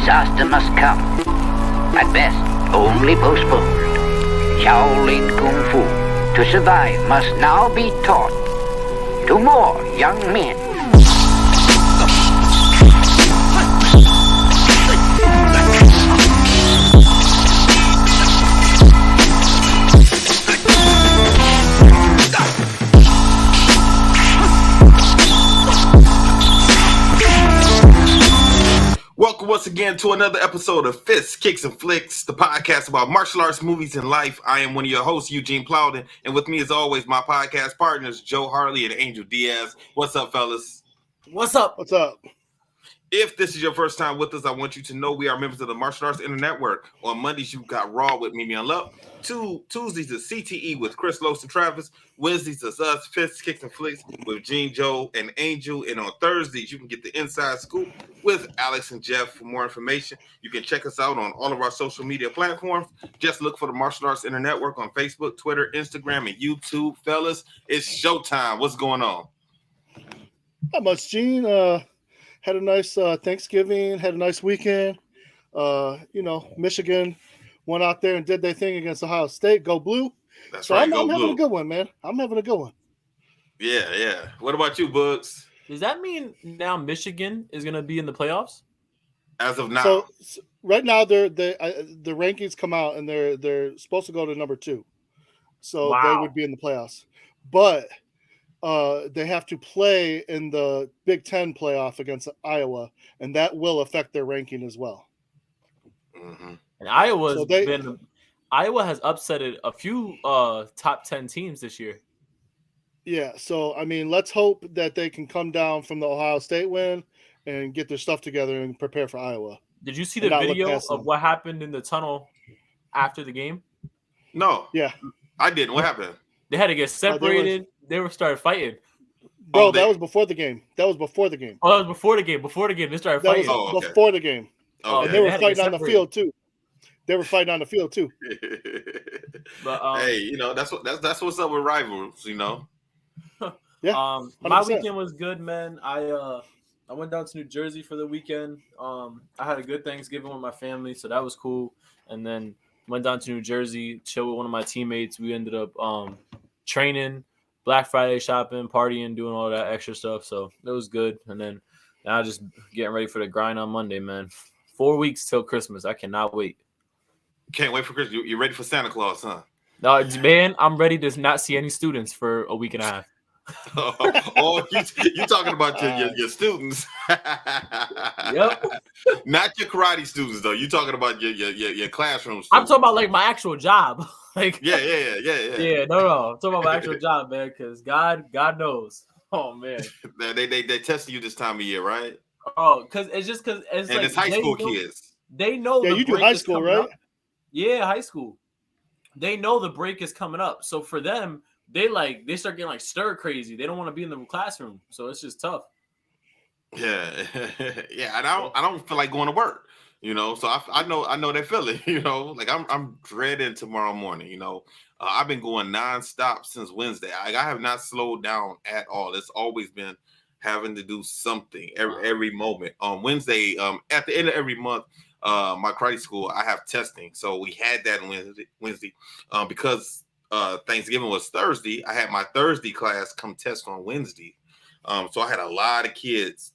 disaster must come. At best, only postponed. Shaolin Kung Fu, to survive, must now be taught to more young men. Welcome once again to another episode of Fists, Kicks, and Flixx, the podcast about martial arts, movies, and life. I am one of your hosts, Eugene, and with me as always, my podcast partners, Joe Harley and Angel Diaz. What's up, fellas? What's up? What's up? If this is your first time with us, I want you to know we are members of the Martial Arts Internet Network. On Mondays, you got Raw with Mimi and Love. Tuesdays is CTE with Chris, Los, and Travis. Wednesdays is us, Fists, Kicks, and Flixx with Gene, Joe, and Angel. And on Thursdays, you can get the inside scoop with Alex and Jeff. For more information, you can check us out on all of our social media platforms. Just look for the Martial Arts Internet Network on Facebook, Twitter, Instagram, and YouTube. Fellas, it's showtime. What's going on? Not much, Gene. Had a nice Thanksgiving, had a nice weekend. Michigan went out there and did their thing against Ohio State. Go Blue. That's so right. I'm having Blue. a good one, man. I'm having a good one. Yeah. What about you, Bugs? Does that mean now Michigan is going to be in the playoffs? As of now. So right now, the rankings come out, and they're supposed to go to number 2. So They would be in the playoffs. But they have to play in the Big Ten playoff against Iowa, and that will affect their ranking as well. Mm-hmm. And Iowa has upset a few top 10 teams this year. Yeah, so I mean, let's hope that they can come down from the Ohio State win and get their stuff together and prepare for Iowa. Did you see the video of what happened in the tunnel after the game? No. Yeah. I didn't. What happened? They had to get separated. They started fighting. Bro, that was before the game. Oh, that was before the game. Before the game, they started fighting. That was before the game. Okay. And they were fighting on the field too. But, hey, that's what's up with rivals, Yeah. My weekend was good, man. I went down to New Jersey for the weekend. I had a good Thanksgiving with my family, so that was cool. And then went down to New Jersey, chilled with one of my teammates. We ended up training, Black Friday shopping, partying, doing all that extra stuff. So it was good. And then now just getting ready for the grind on Monday, man. 4 weeks till Christmas. I cannot wait. Can't wait for Christmas. You're ready for Santa Claus, huh? No, man, I'm ready to not see any students for a week and a half. You talking about your students? Yep. Not your karate students though. You talking about your classroom students. I'm talking about like my actual job. Like yeah. No. I'm talking about my actual job, man. Because God knows. Oh man. they testing you this time of year, right? Oh, because it's like it's high school kids. They know. Yeah, you do high school, right? Up. Yeah, high school. They know the break is coming up, so for them, they start getting stir crazy. They don't want to be in the classroom, so it's just tough. Yeah, yeah. And I don't feel like going to work, So I know that feeling, I'm dreading tomorrow morning. I've been going nonstop since Wednesday. I have not slowed down at all. It's always been having to do something every moment. On Wednesday, at the end of every month, my karate school, I have testing, so we had that on Wednesday, because Thanksgiving was Thursday. I had my Thursday class come test on Wednesday, so I had a lot of kids,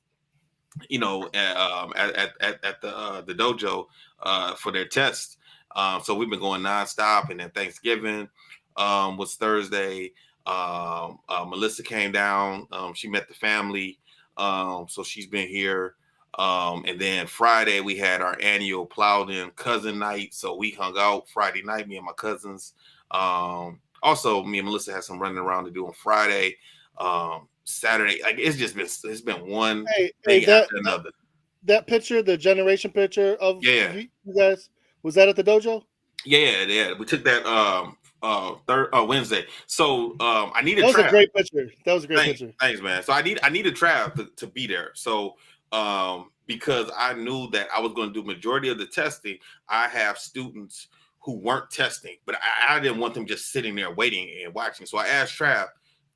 at the dojo for their tests. So we've been going nonstop, and then Thanksgiving was Thursday. Melissa came down. She met the family, so she's been here. And then Friday we had our annual Plowden cousin night, so we hung out Friday night, me and my cousins. Also, me and Melissa had some running around to do on Friday. Saturday, it's been one thing after another. That picture, the generation picture of you guys, was that at the dojo? Yeah. We took that Wednesday. So I needed. That was Trav. A great picture. That was a great picture. Thanks, man. So I needed Trav to be there. So because I knew that I was going to do majority of the testing, I have students who weren't testing, but I didn't want them just sitting there waiting and watching. So I asked Trav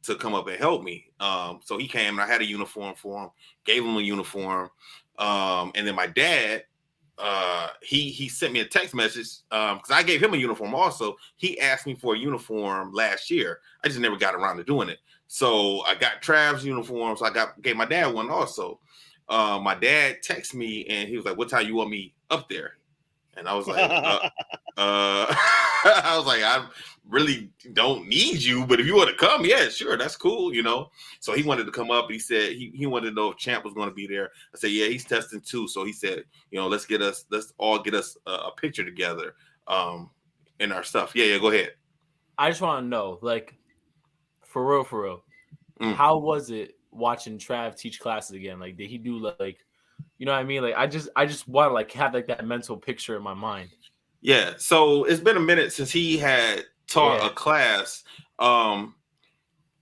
to come up and help me. So he came and I had a uniform for him, gave him a uniform. And then my dad he sent me a text message because I gave him a uniform also. He asked me for a uniform last year. I just never got around to doing it. So I got Trav's uniform. So gave my dad one also. My dad texted me and he was like, "What time you want me up there?" And I was like, I was like, I really don't need you, but if you want to come, yeah, sure, that's cool, you know. So he wanted to come up. He said he wanted to know if Champ was going to be there. I said, yeah, he's testing too. So he said, you know, let's all get us a picture together, in our stuff. Yeah, go ahead. I just want to know, like, for real, how was it watching Trav teach classes again? Like, did he do like, you know what I mean? Like, I just want to like have like that mental picture in my mind. Yeah. So it's been a minute since he had taught a class.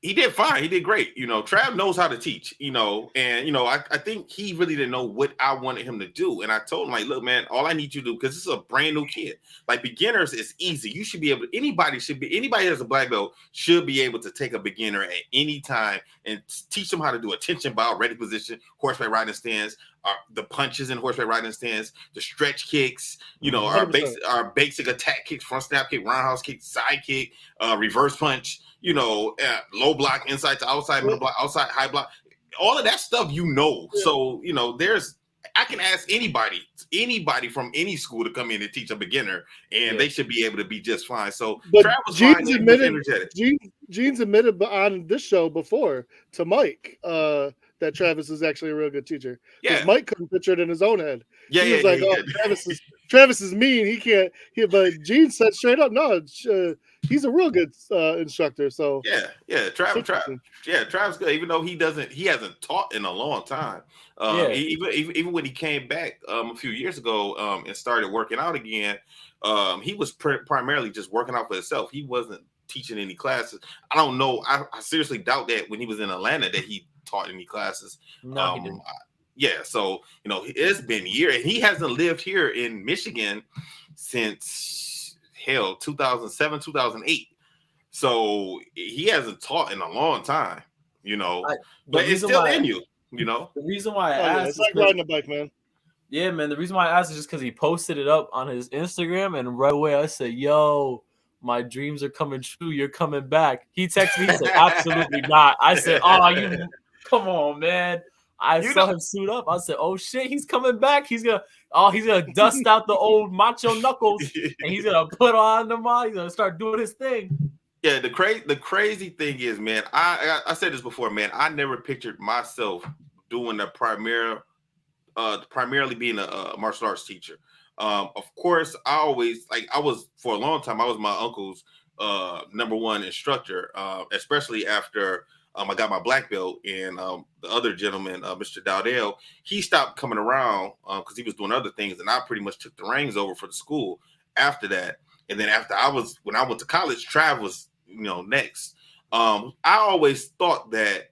He did fine. He did great. You know, Trav knows how to teach, you know, and, you know, I think he really didn't know what I wanted him to do. And I told him, like, look, man, all I need you to do, because this is a brand new kid. Like, beginners is easy. You should be able to, anybody that has a black belt should be able to take a beginner at any time and teach them how to do attention bow, ready position, horseback riding stance, the punches in horseback riding stance, the stretch kicks, you know, our basic attack kicks, front snap kick, roundhouse kick, side kick, reverse punch, you know, low block, inside to outside, middle block, outside, high block, all of that stuff, you know. Yeah. So, you know, I can ask anybody from any school to come in and teach a beginner, and they should be able to be just fine. So, but Gene's admitted on this show before to Mike that Travis is actually a real good teacher. Yeah, Mike couldn't picture it in his own head. Yeah, he was like, "Oh, Travis is mean. He can't." But Gene said straight up, "No, he's a real good instructor." So Trav's good, even though he hasn't taught in a long time. Even when he came back a few years ago and started working out again, he was primarily just working out for himself. He wasn't teaching any classes. I don't know. I seriously doubt that when he was in Atlanta that he taught any classes. No, he didn't. Yeah, so, you know, it's been years. And he hasn't lived here in Michigan since 2007, 2008. So he hasn't taught in a long time, you know. But it's still in you, you know. The reason why I asked it's like riding a bike, man. Yeah, man. The reason why I asked is just because he posted it up on his Instagram, and right away I said, "Yo, my dreams are coming true. You're coming back." He texted me, he said, "Absolutely not." I said, "Oh, you come on, man." I saw him suit up. I said, "Oh shit, he's coming back. He's gonna dust out the old macho knuckles, and he's gonna put on them on. He's gonna start doing his thing." Yeah, the crazy thing is, man, I said this before, man. I never pictured myself doing primarily being a martial arts teacher. Of course, I was for a long time. I was my uncle's #1 instructor, especially after I got my black belt, and the other gentleman, Mr. Dowdell, he stopped coming around because he was doing other things, and I pretty much took the reins over for the school after that. And then when I went to college, Trav was, you know, next. I always thought that,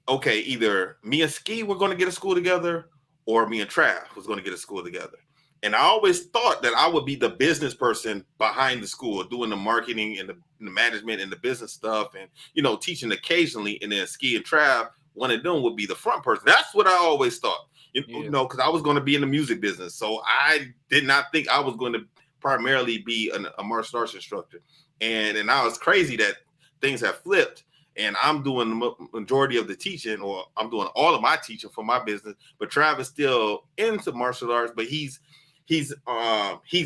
okay, either me and Ski were going to get a school together, or me and Trav was going to get a school together. And I always thought that I would be the business person behind the school, doing the marketing and the management and the business stuff, and, you know, teaching occasionally. And then Ski and Trav, one of them would be the front person. That's what I always thought, you know, because I was going to be in the music business. So I did not think I was going to primarily be a martial arts instructor. And now it's crazy that things have flipped, and I'm doing the majority of the teaching, or I'm doing all of my teaching for my business. But Trav is still into martial arts, but he's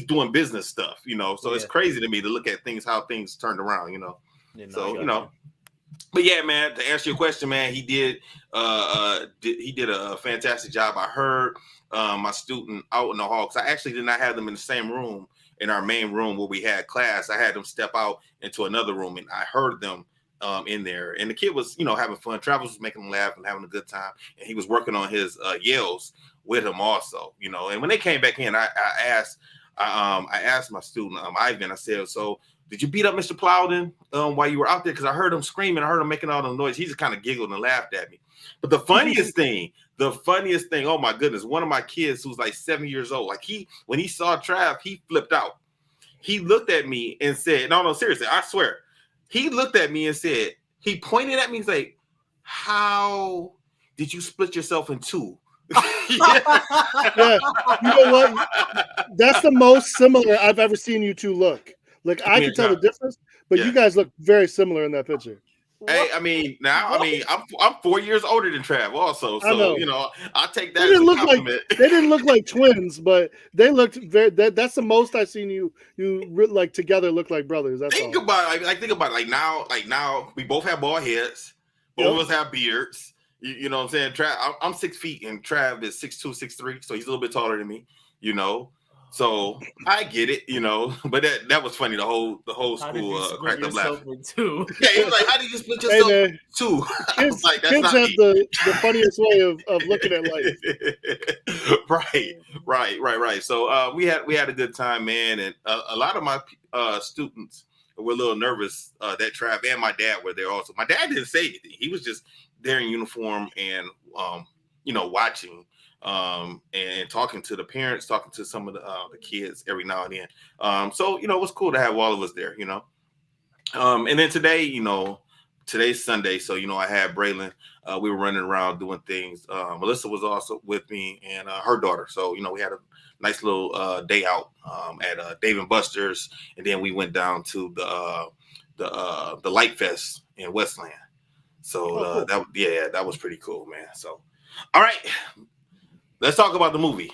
doing business stuff, you know. So it's crazy to me to look at how things turned around, you know. But yeah, man, to answer your question, man, he did a fantastic job. I heard my student out in the hall, because I actually did not have them in the same room, in our main room where we had class. I had them step out into another room, and I heard them in there. And the kid was, you know, having fun. Travis was making him laugh and having a good time, and he was working on his yells with him also, you know. And when they came back in, I asked my student Ivan. I said, "So did you beat up Mr. Plowden while you were out there? Because I heard him screaming. I heard him making all the noise." He just kind of giggled and laughed at me. But the funniest thing, oh my goodness, one of my kids who's like 7 years old, like when he saw Trav, he flipped out. He looked at me and said, no, seriously, I swear. He looked at me and said, he pointed at me and said, "How did you split yourself in two?" Yeah, you know what? That's the most similar I've ever seen you two look. Like I can tell the difference, but you guys look very similar in that picture. Hey, I mean, I'm 4 years older than Trav, also. I know. So I'll take They that as didn't a look compliment. they didn't look like twins, but they looked very. That's the most I've seen you like together look like brothers. That's Think all. about it, think about it. Like now, we both have bald heads. Both of us have beards. You know what I'm saying? Trav, I'm 6 feet, and Trav is 6'2", 6'3", so he's a little bit taller than me. So I get it. But that was funny. The whole school cracked up laughing. Two? Yeah, he was like, "How did you split yourself in two?" Kids, like, that's kids not have me. the funniest way of looking at life. Right. So we had a good time, man, and a lot of my students were a little nervous that Trav and my dad were there also. My dad didn't say anything; he was just there in uniform and watching and talking to the parents, talking to some of the kids every now and then. So it was cool to have all of us there. And then today, today's Sunday, so I had Braylon. We were running around doing things. Melissa was also with me and her daughter. So we had a nice little day out at Dave & Buster's, and then we went down to the Light Fest in Westland. So cool. that was pretty cool, man. So all right, let's talk about the movie.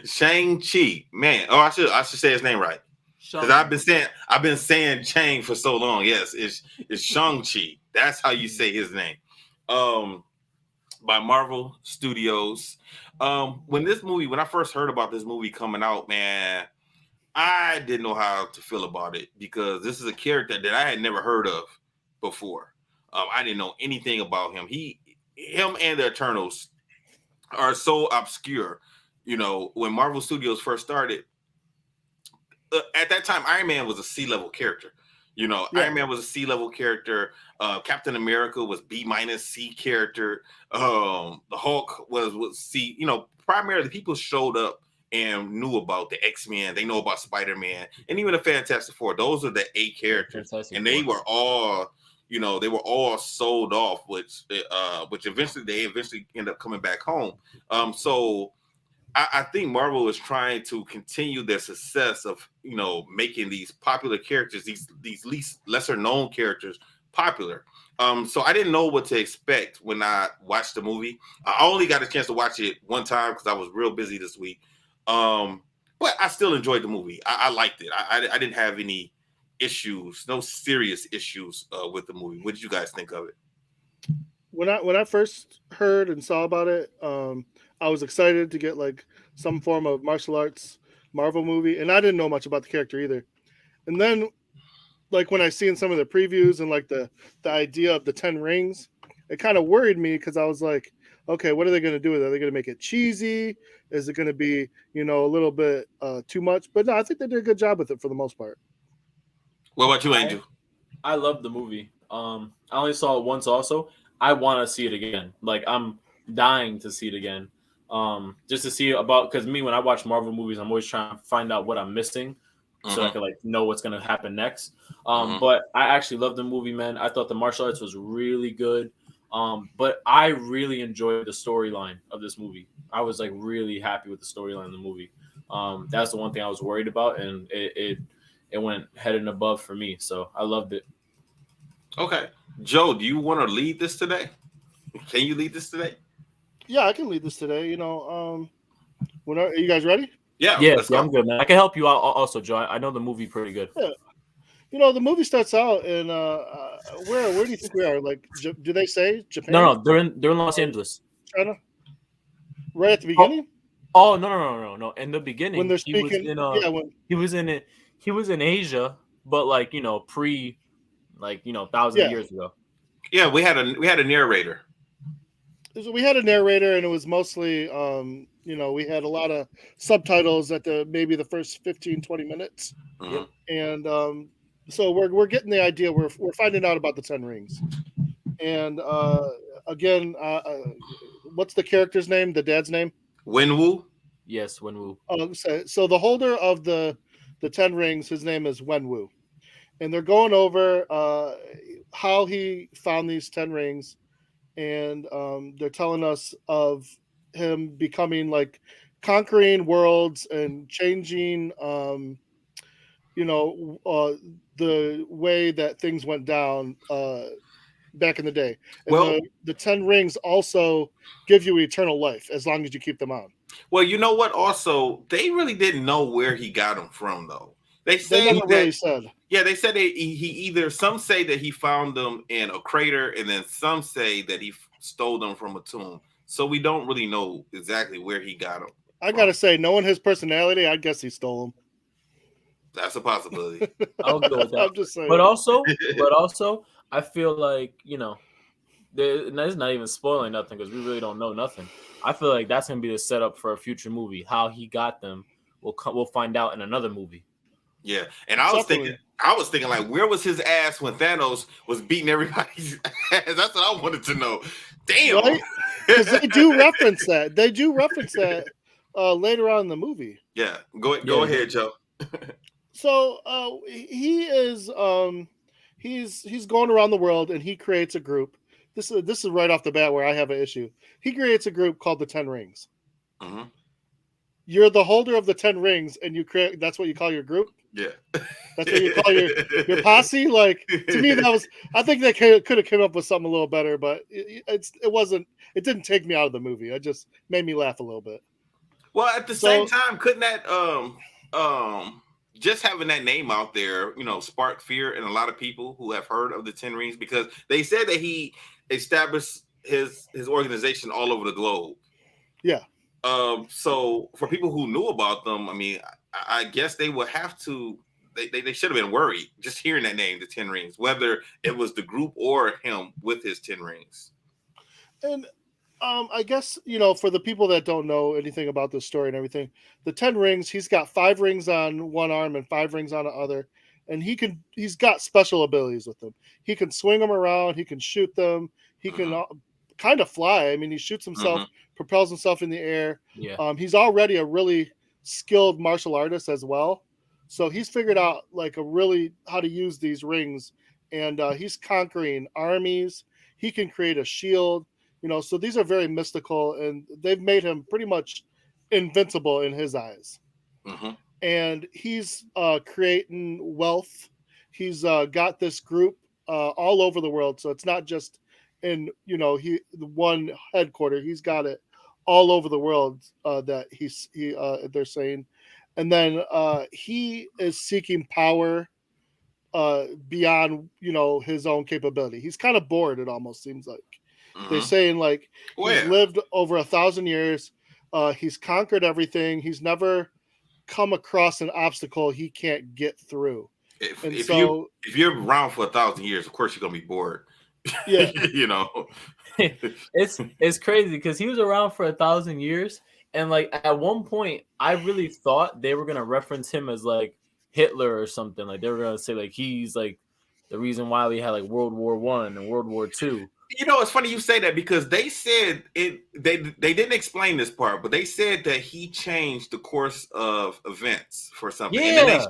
Shang Chi, man. Oh, I should say his name right. Because I've been saying Chang for so long. Yes, it's Shang Chi. That's how you say his name. By Marvel Studios. When I first heard about this movie coming out, man, I didn't know how to feel about it because this is a character that I had never heard of before. I didn't know anything about him. Him and the Eternals are so obscure. When Marvel Studios first started, at that time, Iron Man was a C-level character. Iron Man was a C-level character. Captain America was B- C character. The Hulk was C. Primarily people showed up and knew about the X-Men. They know about Spider-Man and even the Fantastic Four. Those are the 8 characters, and they were all, they were all sold off, which eventually end up coming back home. So I think Marvel is trying to continue their success of making these popular characters, these lesser known characters, popular. So I didn't know what to expect when I watched the movie. I only got a chance to watch it one time because I was real busy this week. But I still enjoyed the movie. I liked it. I didn't have any issues, no serious issues with the movie. What did you guys think of it? When I first heard and saw about it, I was excited to get like some form of martial arts Marvel movie, and I didn't know much about the character either. And then, like when I seen some of the previews and like the idea of the 10 rings, it kind of worried me because I was like, okay, what are they going to do with it? Are they going to make it cheesy? Is it going to be a little bit too much? But no, I think they did a good job with it for the most part. What about you, Angel? I love the movie. I only saw it once. Also, I want to see it again. Like I'm dying to see it again. Just to see about, because me, when I watch Marvel movies, I'm always trying to find out what I'm missing so I can like know what's gonna happen next. But I actually love the movie, man. I thought the martial arts was really good. But I really enjoyed the storyline of this movie. I was like really happy with the storyline of the movie. That's the one thing I was worried about, and it went head and above for me. So I loved it. Okay, Joe, do you want to lead this today? Can you lead this today? Yeah, I can lead this today. Are you guys ready? Yeah, let's go. I'm good, man. I can help you out also, Joe. I know the movie pretty good. Yeah. The movie starts out in where do you think we are? Like, do they say Japan? No, they're in Los Angeles, China. Right at the beginning. Oh no! In the beginning, when they're speaking, he was in Asia, but like pre, like thousands of years ago. Yeah, we had a narrator. We had a narrator, and it was mostly we had a lot of subtitles at maybe the first 15-20 minutes. Mm-hmm. And so we're getting the idea. We're finding out about the 10 rings. And again, what's the character's name? The dad's name? Wenwu. Yes, Wenwu. So the holder of the 10 rings, his name is Wenwu, and they're going over how he found these 10 rings, and they're telling us of him becoming like conquering worlds and changing, the way that things went down back in the day. And Well, the 10 rings also give you eternal life as long as you keep them on. well, you know what? Also, they really didn't know where he got them from, though. They They say never that really said. yeah, they said he either some say that he found them in a crater, and then some say that he stole them from a tomb. So we don't really know exactly where he got them. I gotta say, knowing his personality, I guess he stole them. That's a possibility. I'll go with that. I'm just saying. But also, I feel like it's not even spoiling nothing because we really don't know nothing. I feel like that's gonna be the setup for a future movie. How he got them, we'll find out in another movie. Yeah, and I was thinking like, where was his ass when Thanos was beating everybody's ass? That's what I wanted to know. Damn, right? Because they do reference that. They do reference that later on in the movie. Yeah, go ahead, Joe. So he is he's going around the world and he creates a group. This is right off the bat where I have an issue. He creates a group called the 10 Rings. Mm-hmm. You're the holder of the 10 rings, and you create. That's what you call your group. Yeah, that's what you call your posse. Like, to me, that was. I think they could have come up with something a little better, but it wasn't. It didn't take me out of the movie. It just made me laugh a little bit. Well, at the same time, couldn't that just having that name out there, spark fear in a lot of people who have heard of the 10 Rings, because they said that he established his organization all over the globe. Yeah. So for people who knew about them, I mean, I guess they would have to. They should have been worried just hearing that name, the 10 Rings, whether it was the group or him with his 10 rings. And I guess, for the people that don't know anything about this story and everything, the 10 rings, he's got 5 rings on one arm and 5 rings on the other. And he's got special abilities with them. He can swing them around. He can shoot them. He can kind of fly. I mean, he shoots himself, propels himself in the air. Yeah. He's already a really skilled martial artist as well. So he's figured out how to use these rings, and he's conquering armies. He can create a shield, so these are very mystical, and they've made him pretty much invincible in his eyes. Mm-hmm. And he's creating wealth. He's got this group all over the world. So it's not just in, the one headquarter. He's got it all over the world that they're saying. And then he is seeking power beyond, his own capability. He's kind of bored, it almost seems like. They're saying he's lived over 1,000 years. He's conquered everything. He's never come across an obstacle he can't get through. If you're around for 1,000 years, of course you're gonna be bored. Yeah. It's crazy because he was around for 1,000 years, and at one point I really thought they were gonna reference him as Hitler or something. They were gonna say he's the reason why we had World War I and World War II. It's funny you say that because they said it. They didn't explain this part, but they said that he changed the course of events for something. Yeah.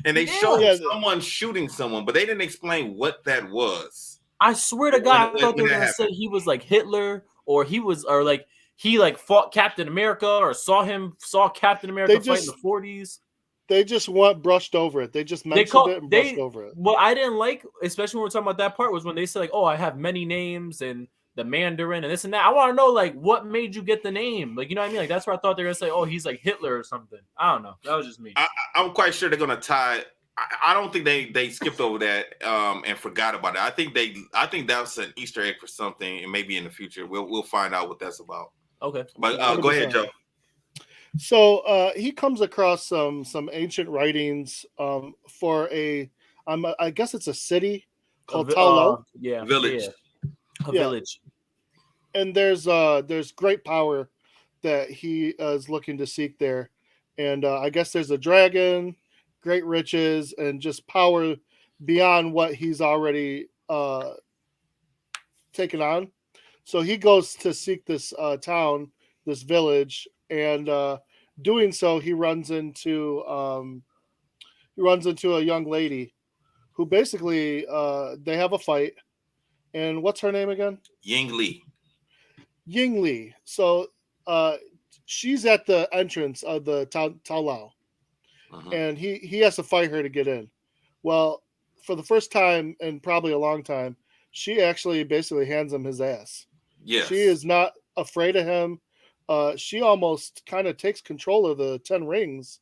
And they showed someone shooting someone, but they didn't explain what that was. I swear to God, I thought they were gonna say he was Hitler, or he fought Captain America, or saw Captain America fight in the 40s. They just brushed over it. They just mentioned it and brushed over it. What I didn't like, especially when we're talking about that part, was when they said I have many names and the Mandarin and this and that. I want to know what made you get the name? You know what I mean? That's where I thought they were gonna say, he's Hitler or something. I don't know. That was just me. I'm quite sure they're gonna tie. I don't think they skipped over that and forgot about it. I think that's an Easter egg for something, and maybe in the future we'll find out what that's about. Okay, but go ahead, Joe. So he comes across some ancient writings for I guess it's a city called Talo. Village. A village. And there's great power that he is looking to seek there, and I guess there's a dragon, great riches, and just power beyond what he's already taken on. So he goes to seek this town, this village, and doing so, he runs into a young lady who basically they have a fight. And what's her name again? Ying Li. Ying Li. So she's at the entrance of the Tao Lao, and he has to fight her to get in. Well, for the first time in probably a long time, she actually basically hands him his ass. Yes. She is not afraid of him. She almost kind of takes control of the 10 rings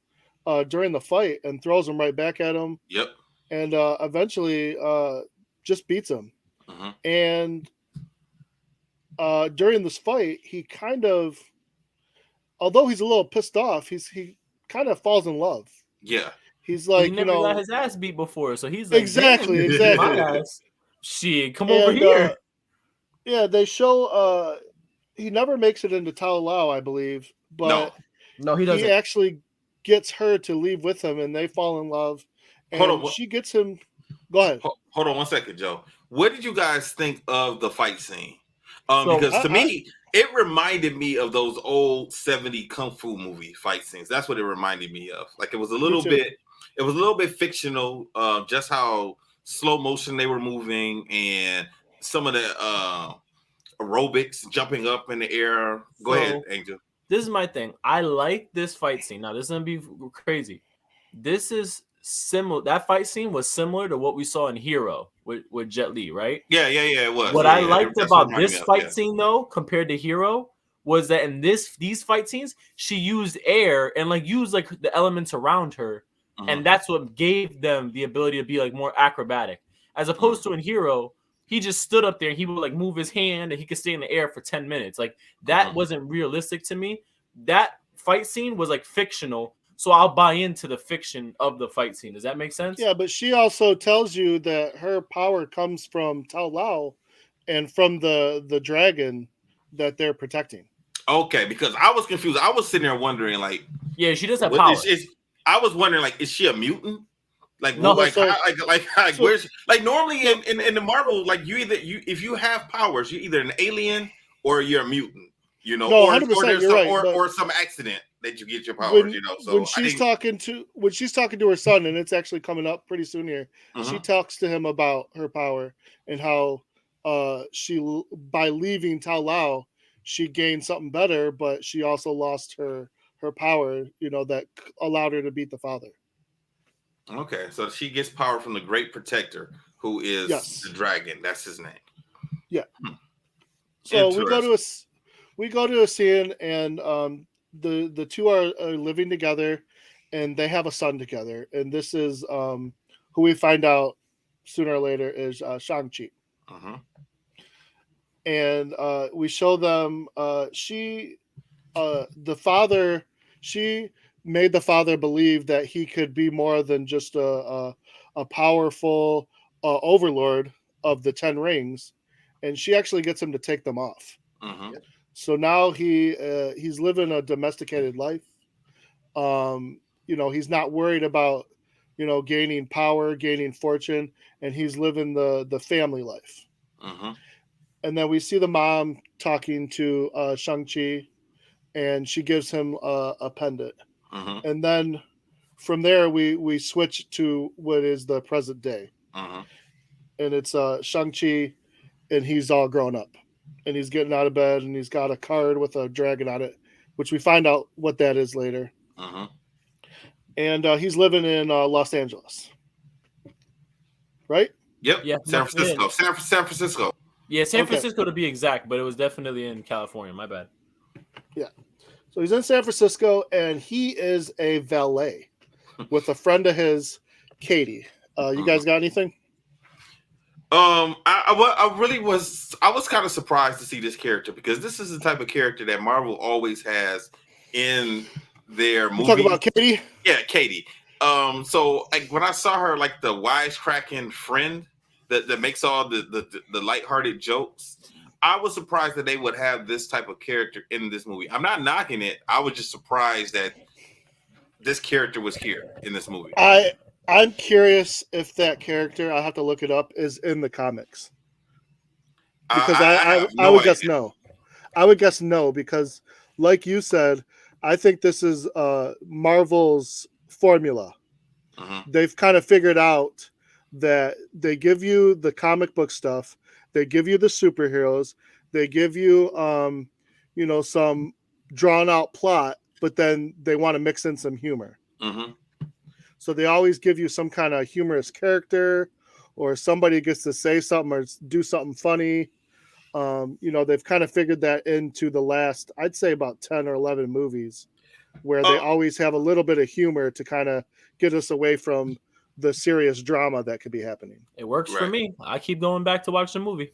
during the fight and throws them right back at him. Yep. And eventually just beats him. And during this fight, he kind of, although he's a little pissed off, he kind of falls in love. Yeah. He's like, he never got his ass beat before, so he's like, exactly. My ass. Shit, come over here. Yeah, they show he never makes it into Tao Lao, I believe, but no, he doesn't. He actually gets her to leave with him, and they fall in love. And she gets him. Go ahead. Hold on 1 second, Joe. What did you guys think of the fight scene? Because to me, it reminded me of those old 70 kung fu movie fight scenes. That's what it reminded me of. Like it was a little bit fictional, just how slow motion they were moving and some of the aerobics jumping up in the air. Go ahead, Angel. This is my thing. I like this fight scene. Now, this is gonna be crazy. This is similar. That fight scene was similar to what we saw in Hero with Jet Li, right? Yeah, it was. What I liked about this fight scene, though, compared to Hero, was that in these fight scenes, she used air and used the elements around her, and that's what gave them the ability to be more acrobatic, as opposed to in Hero. He just stood up there and he would move his hand and he could stay in the air for 10 minutes. That wasn't realistic to me. That fight scene was fictional. So I'll buy into the fiction of the fight scene. Does that make sense? Yeah, but she also tells you that her power comes from Tao Lao and from the dragon that they're protecting. Okay, because I was confused. I was sitting there wondering, yeah, she does have power. I was wondering, is she a mutant? Where's normally in the Marvel, if you have powers, you're either an alien or you're a mutant, No, 100%, you're right, or some accident that you get your powers, So when she's talking to her son, and it's actually coming up pretty soon here, she talks to him about her power and how she, by leaving Tao Lao, she gained something better, but she also lost her power, that allowed her to beat the father. Okay, so she gets power from the Great Protector, who is the dragon. That's his name. Yeah. So we go to a scene, and the two are living together, and they have a son together. And this is who we find out sooner or later is Shang Chi. And we show them she made the father believe that he could be more than just a powerful overlord of the 10 rings, and she actually gets him to take them off. So now he's living a domesticated life. He's not worried about gaining power, gaining fortune, and he's living the family life. And then we see the mom talking to Shang-Chi, and she gives him a pendant. And then from there, we switch to what is the present day. And it's Shang-Chi, and he's all grown up. And he's getting out of bed, and he's got a card with a dragon on it, which we find out what that is later. And he's living in Los Angeles. Right? Yep. Yeah, San Francisco. San Francisco. Yeah, San Francisco to be exact, but it was definitely in California. My bad. Yeah. So he's in San Francisco, and he is a valet with a friend of his, Katie. You guys got anything? I was kind of surprised to see this character, because this is the type of character that Marvel always has in their movies. Talk about Katie? Yeah, Katie. So when I saw her, the wisecracking friend that makes all the lighthearted jokes, I was surprised that they would have this type of character in this movie. I'm not knocking it. I was just surprised that this character was here in this movie. I'm curious if that character, I'll have to look it up, is in the comics. Because I would guess no. I would guess no, because like you said, I think this is Marvel's formula. They've kind of figured out that they give you the comic book stuff, they give you the superheroes, they give you some drawn out plot, but then they want to mix in some humor. Mm-hmm. So they always give you some kind of humorous character, or somebody gets to say something or do something funny. They've kind of figured that into the last, I'd say about 10 or 11 movies, where they always have a little bit of humor to kind of get us away from the serious drama that could be happening. It works for me. I keep going back to watch the movie.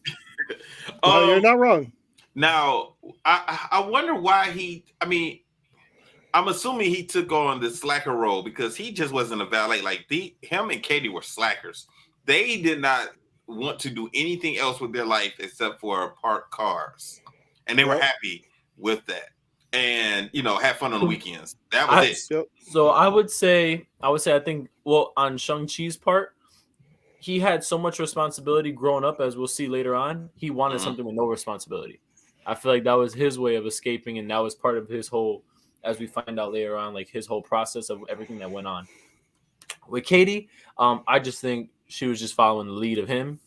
You're not wrong. Now, I wonder why I'm assuming he took on the slacker role because he just wasn't a valet. Like him and Katie were slackers. They did not want to do anything else with their life except for park cars, and they were happy with that. And have fun on the weekends. That was it. Yep. So I would say I think on Shang Chi's part, he had so much responsibility growing up, as we'll see later on. He wanted something with no responsibility. I feel like that was his way of escaping, and that was part of his whole, as we find out later on, like his whole process of everything that went on. With Katie, I just think she was just following the lead of him.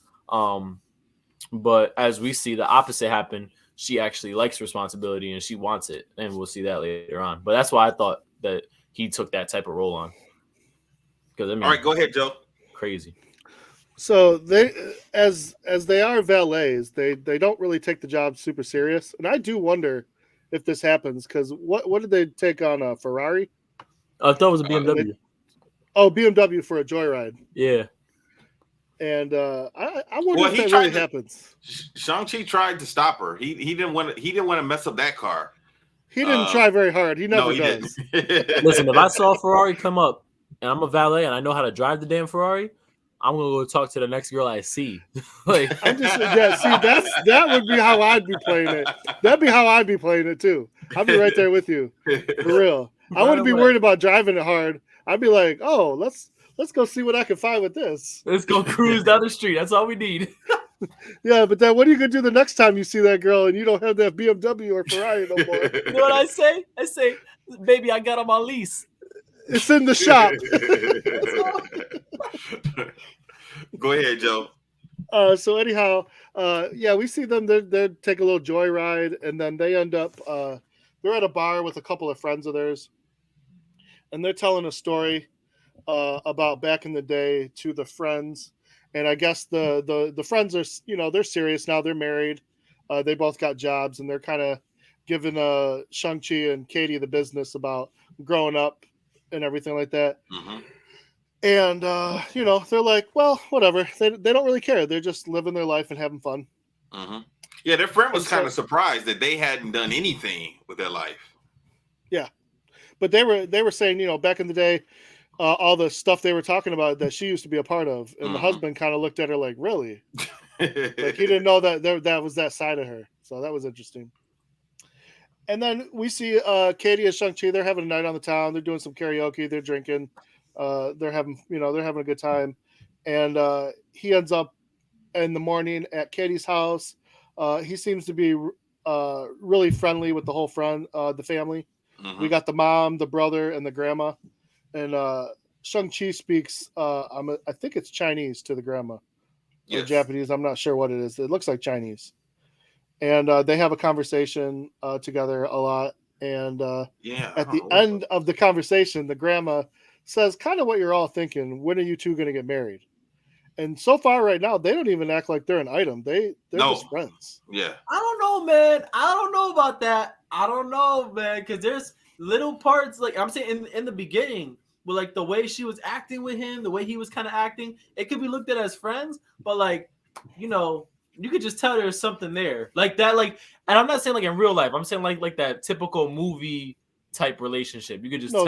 But as we see, the opposite happen. She actually likes responsibility and she wants it, and we'll see that later on. But that's why I thought that he took that type of role on. Because all right, go ahead, Joe. Crazy. So they, as they are valets, they don't really take the job super serious, and I do wonder if this happens because what did they take on a Ferrari? I thought it was a BMW. BMW for a joyride. Yeah. And I wonder if that really happens. Shang-Chi tried to stop her. He didn't want to mess up that car. He didn't try very hard. He never does. Listen, if I saw a Ferrari come up and I'm a valet and I know how to drive the damn Ferrari, I'm gonna go talk to the next girl I see. Like that would be how I'd be playing it. That'd be how I'd be playing it too. I'd be right there with you, for real. I wouldn't be worried about driving it hard. I'd be like, oh, let's go see what I can find with this. Let's go cruise down the street. That's all we need. Yeah, but then what are you gonna do the next time you see that girl and you don't have that BMW or Ferrari no more? You know what I say? I say, baby, I got on my lease. It's in the shop. Go ahead, Joe. So anyhow, we see them. They take a little joyride, and then they end up. They're at a bar with a couple of friends of theirs, and they're telling a story about back in the day to the friends. And I guess the friends are, they're serious now. They're married. They both got jobs, and they're kind of giving Shang-Chi and Katie the business about growing up and everything like that. Mm-hmm. And, they're like, well, whatever. They don't really care. They're just living their life and having fun. Mm-hmm. Yeah, their friend was kind of surprised that they hadn't done anything with their life. Yeah. But they were saying, back in the day, all the stuff they were talking about that she used to be a part of. And the husband kind of looked at her like, really? Like he didn't know that was that side of her. So that was interesting. And then we see Katie and Shang-Chi. They're having a night on the town. They're doing some karaoke. They're drinking. They're having a good time. And he ends up in the morning at Katie's house. He seems to be really friendly with the whole the family. Mm-hmm. We got the mom, the brother, and the grandma. And Shang-Chi speaks, I think it's Chinese to the grandma. Yes. Or Japanese. I'm not sure what it is. It looks like Chinese. And they have a conversation together a lot. And at the end of the conversation, the grandma says kind of what you're all thinking. When are you two going to get married? And so far right now, they don't even act like they're an item. They're just friends. Yeah. I don't know, man. I don't know about that. I don't know, man. Because there's little parts, like I'm saying in the beginning, with like the way she was acting with him, the way he was kind of acting, it could be looked at as friends. But like, you could just tell there's something there. Like that, like, and I'm not saying like in real life. I'm saying like that typical movie type relationship. You could just tell.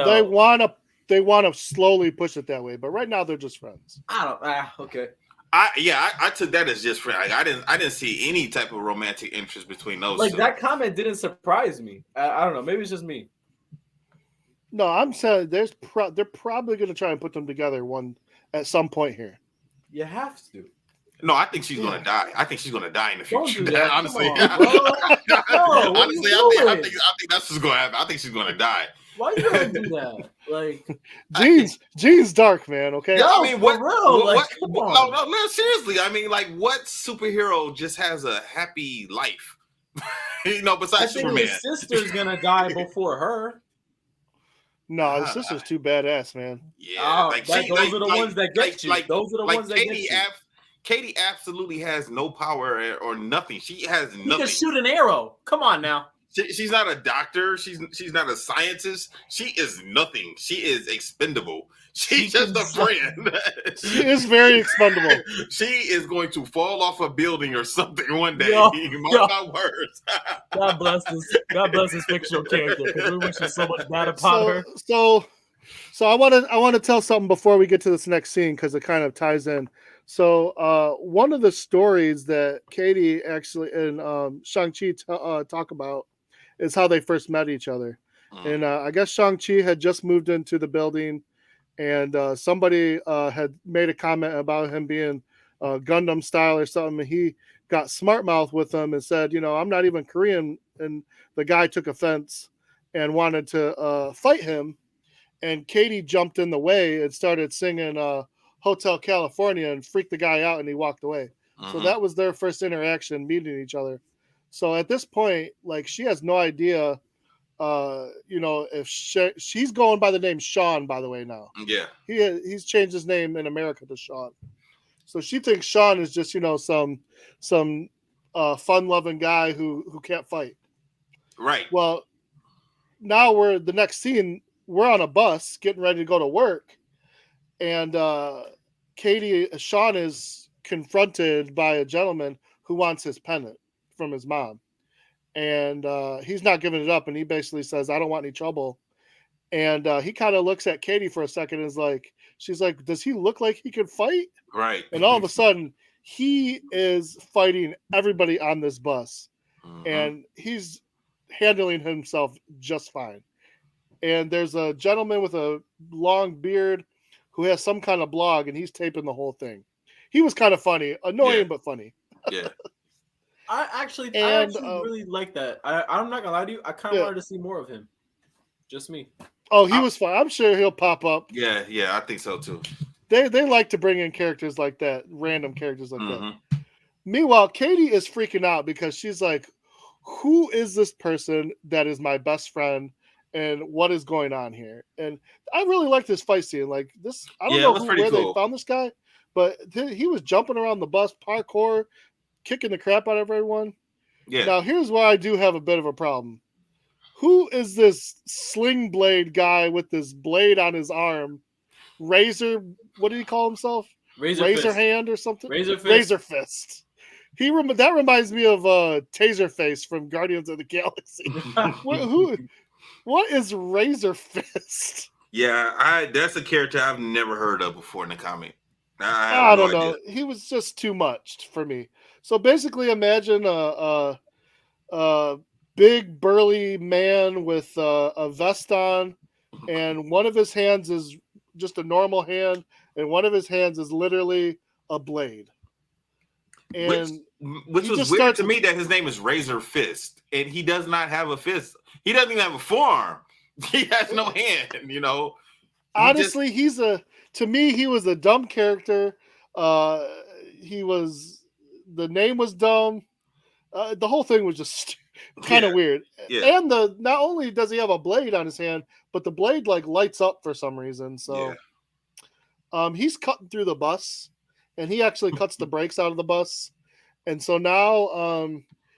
They want to slowly push it that way, but right now they're just friends. Okay. I took that as just friends. Like, I didn't see any type of romantic interest between those. Like two. That comment didn't surprise me. I don't know. Maybe it's just me. No, I'm saying they're probably going to try and put them together at some point here. You have to. No, I think she's going to die. I think she's going to die in the future. Don't do that. Honestly, honestly, I think that's what's going to happen. I think she's going to die. Why you gonna do that? Like, Gene's dark, man. Okay. Yeah, I mean, what? No, seriously. I mean, like, what superhero just has a happy life? Besides I think Superman. his sister's gonna die before her. No, the sister's too badass, man. Yeah, those are the ones that get you. Those are the ones that get you. Katie absolutely has no power or nothing. She has nothing. He can shoot an arrow. Come on now. She's not a doctor. She's not a scientist. She is nothing. She is expendable. She's just a friend. She is very expendable. She is going to fall off a building or something one day. Mark my words. God bless his fictional character, because we wish so much bad upon her. So I want to tell something before we get to this next scene, because it kind of ties in. So one of the stories that Katie actually and Shang Chi talk about is how they first met each other. And I guess Shang Chi had just moved into the building, and somebody had made a comment about him being Gundam style or something. And he got smart mouth with him and said, I'm not even Korean. And the guy took offense and wanted to fight him. And Katie jumped in the way and started singing Hotel California and freaked the guy out, and he walked away. So that was their first interaction, meeting each other. So at this point, she has no idea, if she's going by the name Sean, by the way, now. Yeah. He's changed his name in America to Sean. So she thinks Sean is just, some fun-loving guy who can't fight. Right. Well, now the next scene, we're on a bus getting ready to go to work. And Sean is confronted by a gentleman who wants his pennant from his mom. And he's not giving it up. And he basically says, I don't want any trouble. And he kind of looks at Katie for a second and is like, she's like, does he look like he can fight? Right. And all of a sudden, he is fighting everybody on this bus. And he's handling himself just fine. And there's a gentleman with a long beard who has some kind of blog, and he's taping the whole thing. He was kind of funny, annoying, but funny. Yeah. I actually really like that. I'm not gonna lie to you. I kind of wanted to see more of him. Just me. Oh, he was fun. I'm sure he'll pop up. Yeah, I think so too. They like to bring in characters like that, random characters like that. Meanwhile, Katie is freaking out because she's like, who is this person that is my best friend? And what is going on here? And I really like this fight scene. Like this, I don't know where they found this guy, but he was jumping around the bus, parkour, kicking the crap out of everyone. Yeah. Now here's where I do have a bit of a problem. Who is this sling blade guy with this blade on his arm? Razor, what did he call himself? Razor hand or something? Razor Fist. That reminds me of Taserface from Guardians of the Galaxy. What is Razor Fist? Yeah, that's a character I've never heard of before in the comic. I don't know. He was just too much for me. So basically, imagine a big burly man with a vest on, and one of his hands is just a normal hand, and one of his hands is literally a blade. And which was weird to me that his name is Razer Fist, and he does not have a fist. He doesn't even have a forearm. He has no hand, Honestly, to me, he was a dumb character. The name was dumb. The whole thing was just kind of weird. Yeah. And not only does he have a blade on his hand, but the blade lights up for some reason. So he's cutting through the bus, and he actually cuts the brakes out of the bus. And so now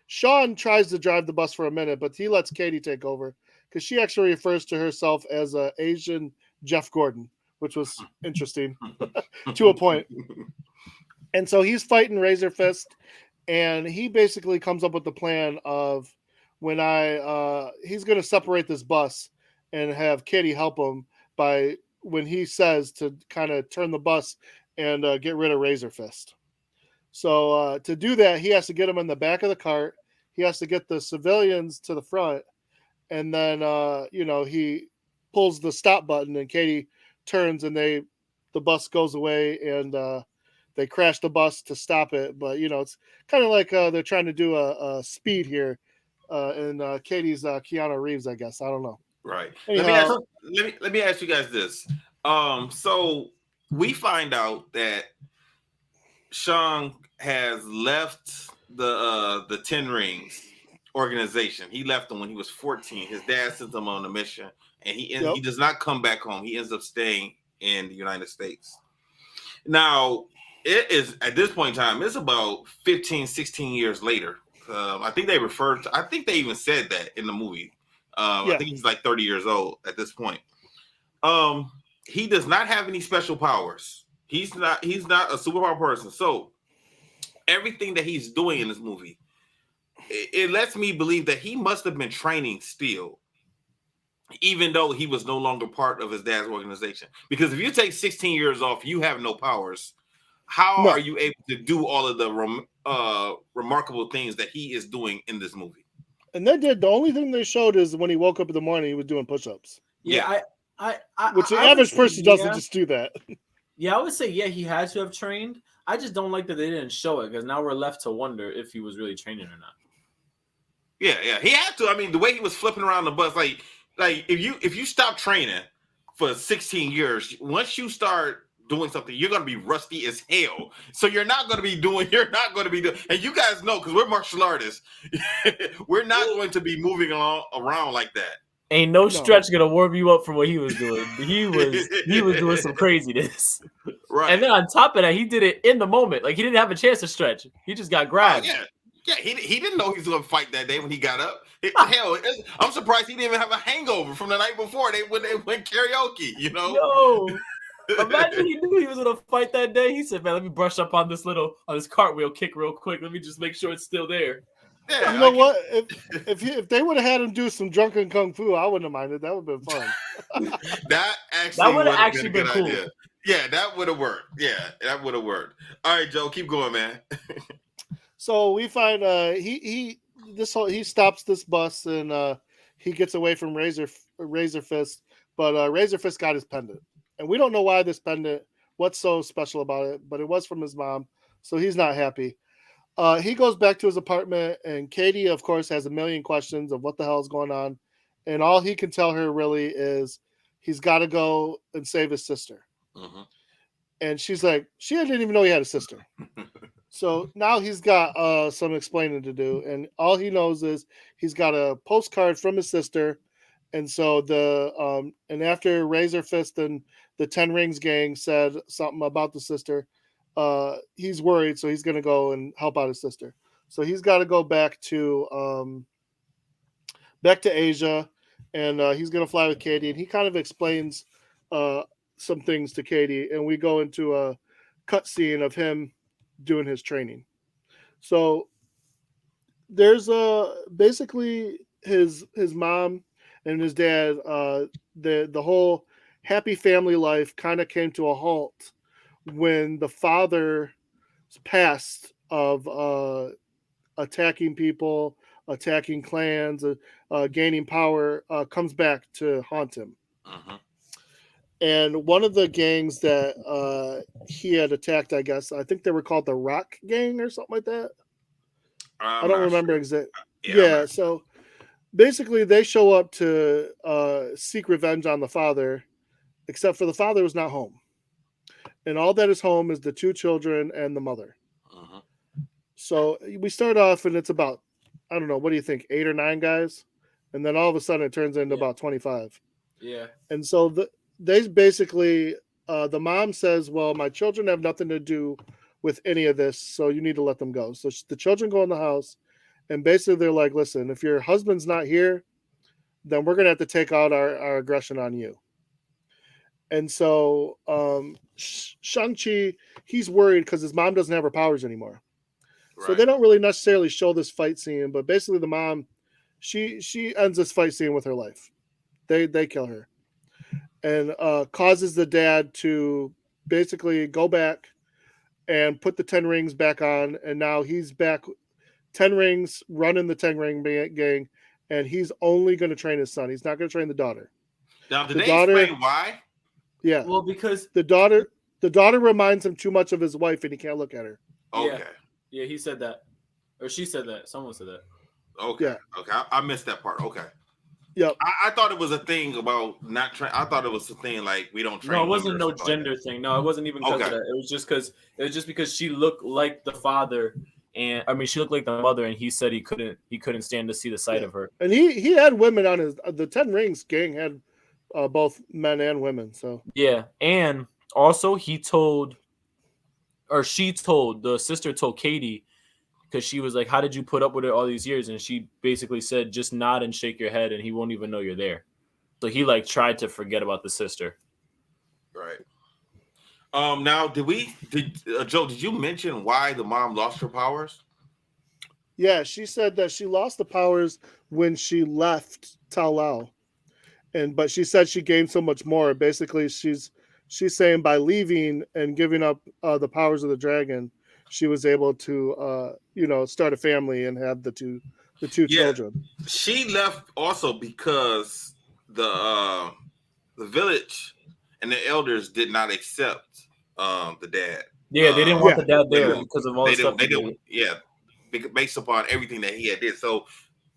Sean tries to drive the bus for a minute, but he lets Katie take over because she actually refers to herself as an Asian Jeff Gordon, which was interesting to a point. And so he's fighting Razor Fist, and he basically comes up with the plan of he's going to separate this bus and have Katie help him when he says to kind of turn the bus and get rid of Razor Fist. So to do that, he has to get them in the back of the cart. He has to get the civilians to the front. And then, he pulls the stop button, and Katie turns, and the bus goes away, and they crash the bus to stop it. But, it's kind of like they're trying to do a speed here. And Katie's Keanu Reeves, I guess. I don't know. Right. Anyhow, let me ask you guys this. So we find out that Shang has left the 10 rings organization. He left them when he was 14. His dad sent him on a mission, and he does not come back home. He ends up staying in the United States. Now, it is at this point in time, it's about 15, 16 years later. I think they even said that in the movie. I think he's like 30 years old at this point. He does not have any special powers. He's not a superpower person. So everything that he's doing in this movie, it lets me believe that he must have been training still, even though he was no longer part of his dad's organization. Because if you take 16 years off, you have no powers. How are you able to do all of the remarkable things that he is doing in this movie? And the only thing they showed is when he woke up in the morning, he was doing push-ups. Yeah. Which the average person doesn't just do that. Yeah, I would say, he had to have trained. I just don't like that they didn't show it, because now we're left to wonder if he was really training or not. Yeah. He had to. I mean, the way he was flipping around the bus, like if you stop training for 16 years, once you start doing something, you're going to be rusty as hell. So you're not going to be doing, and you guys know, because we're martial artists, we're not going to be moving around like that. Ain't no stretch gonna warm you up from what he was doing. He was doing some craziness. Right. And then on top of that, he did it in the moment. Like, he didn't have a chance to stretch. He just got grabbed. Yeah. He didn't know he was going to fight that day when he got up. I'm surprised he didn't even have a hangover from the night before when they went karaoke, you know? Yo, imagine he knew he was going to fight that day. He said, man, let me brush up on this cartwheel kick real quick. Let me just make sure it's still there. Yeah, you know what? If they would have had him do some drunken kung fu, I wouldn't have minded. That would have been fun. that would have actually been cool. Idea. Yeah, that would have worked. Yeah, that would have worked. All right, Joe, keep going, man. So we find he stops this bus and he gets away from Razer Fist, but Razer Fist got his pendant, and we don't know why this pendant. What's so special about it? But it was from his mom, so he's not happy. He goes back to his apartment, and Katie, of course, has a million questions of what the hell is going on. And all he can tell her really is he's got to go and save his sister. Mm-hmm. And she's like, she didn't even know he had a sister. So now he's got some explaining to do. And all he knows is he's got a postcard from his sister. And so and after Razer Fist and the 10 Rings gang said something about the sister, he's worried, so he's going to go and help out his sister. So he's got to go back to Asia, and he's going to fly with Katie. And he kind of explains some things to Katie, and we go into a cutscene of him doing his training. So there's basically his mom and his dad. The whole happy family life kind of came to a halt when the father passed of attacking people, attacking clans, gaining power, comes back to haunt him. Uh-huh. And one of the gangs that he had attacked, I think they were called the Rock Gang or something like that. I don't remember exactly. Yeah, so basically they show up to seek revenge on the father, except for the father was not home. And all that is home is the two children and the mother. Uh-huh. So we start off and it's about, I don't know, what do you think, 8 or 9 guys? And then all of a sudden it turns into about 25. Yeah. And so they basically, the mom says, well, my children have nothing to do with any of this, so you need to let them go. So the children go in the house, and basically they're like, listen, if your husband's not here, then we're going to have to take out our aggression on you. And so Shang Chi, he's worried because his mom doesn't have her powers anymore. Right. So they don't really necessarily show this fight scene, but basically the mom, she ends this fight scene with her life. They kill her. And causes the dad to basically go back and put the 10 Rings back on. And now he's back, 10 Rings, running the 10 Ring gang, and he's only going to train his son. He's not going to train the daughter. Now, did they explain why? Yeah. Well, because the daughter reminds him too much of his wife, and he can't look at her. Okay. Yeah, he said that. Or she said that. Someone said that. Okay. Yeah. Okay. I missed that part. Okay. Yep. I thought it was a thing about not train. I thought it was a thing like we don't train. No, it wasn't no gender thing. No, it wasn't even because of that. It was just because she looked like the father, And I mean, she looked like the mother, and he said he couldn't stand to see the sight of her. And he had women on his the 10 Rings gang had both men and women. So yeah, and also she told the sister told Katie, because she was like, "How did you put up with it all these years?" And she basically said, "Just nod and shake your head, and he won't even know you're there." So he like tried to forget about the sister. Right. Now, Joe? Did you mention why the mom lost her powers? yeah, she said that she lost the powers when she left Tao Lao, but she said she gained so much more. Basically, she's saying by leaving and giving up the powers of the dragon, she was able to start a family and have the two children. She left also because the village and the elders did not accept the dad. Yeah, they didn't want the dad there because of all the stuff they didn't. Yeah, based upon everything that he had did. So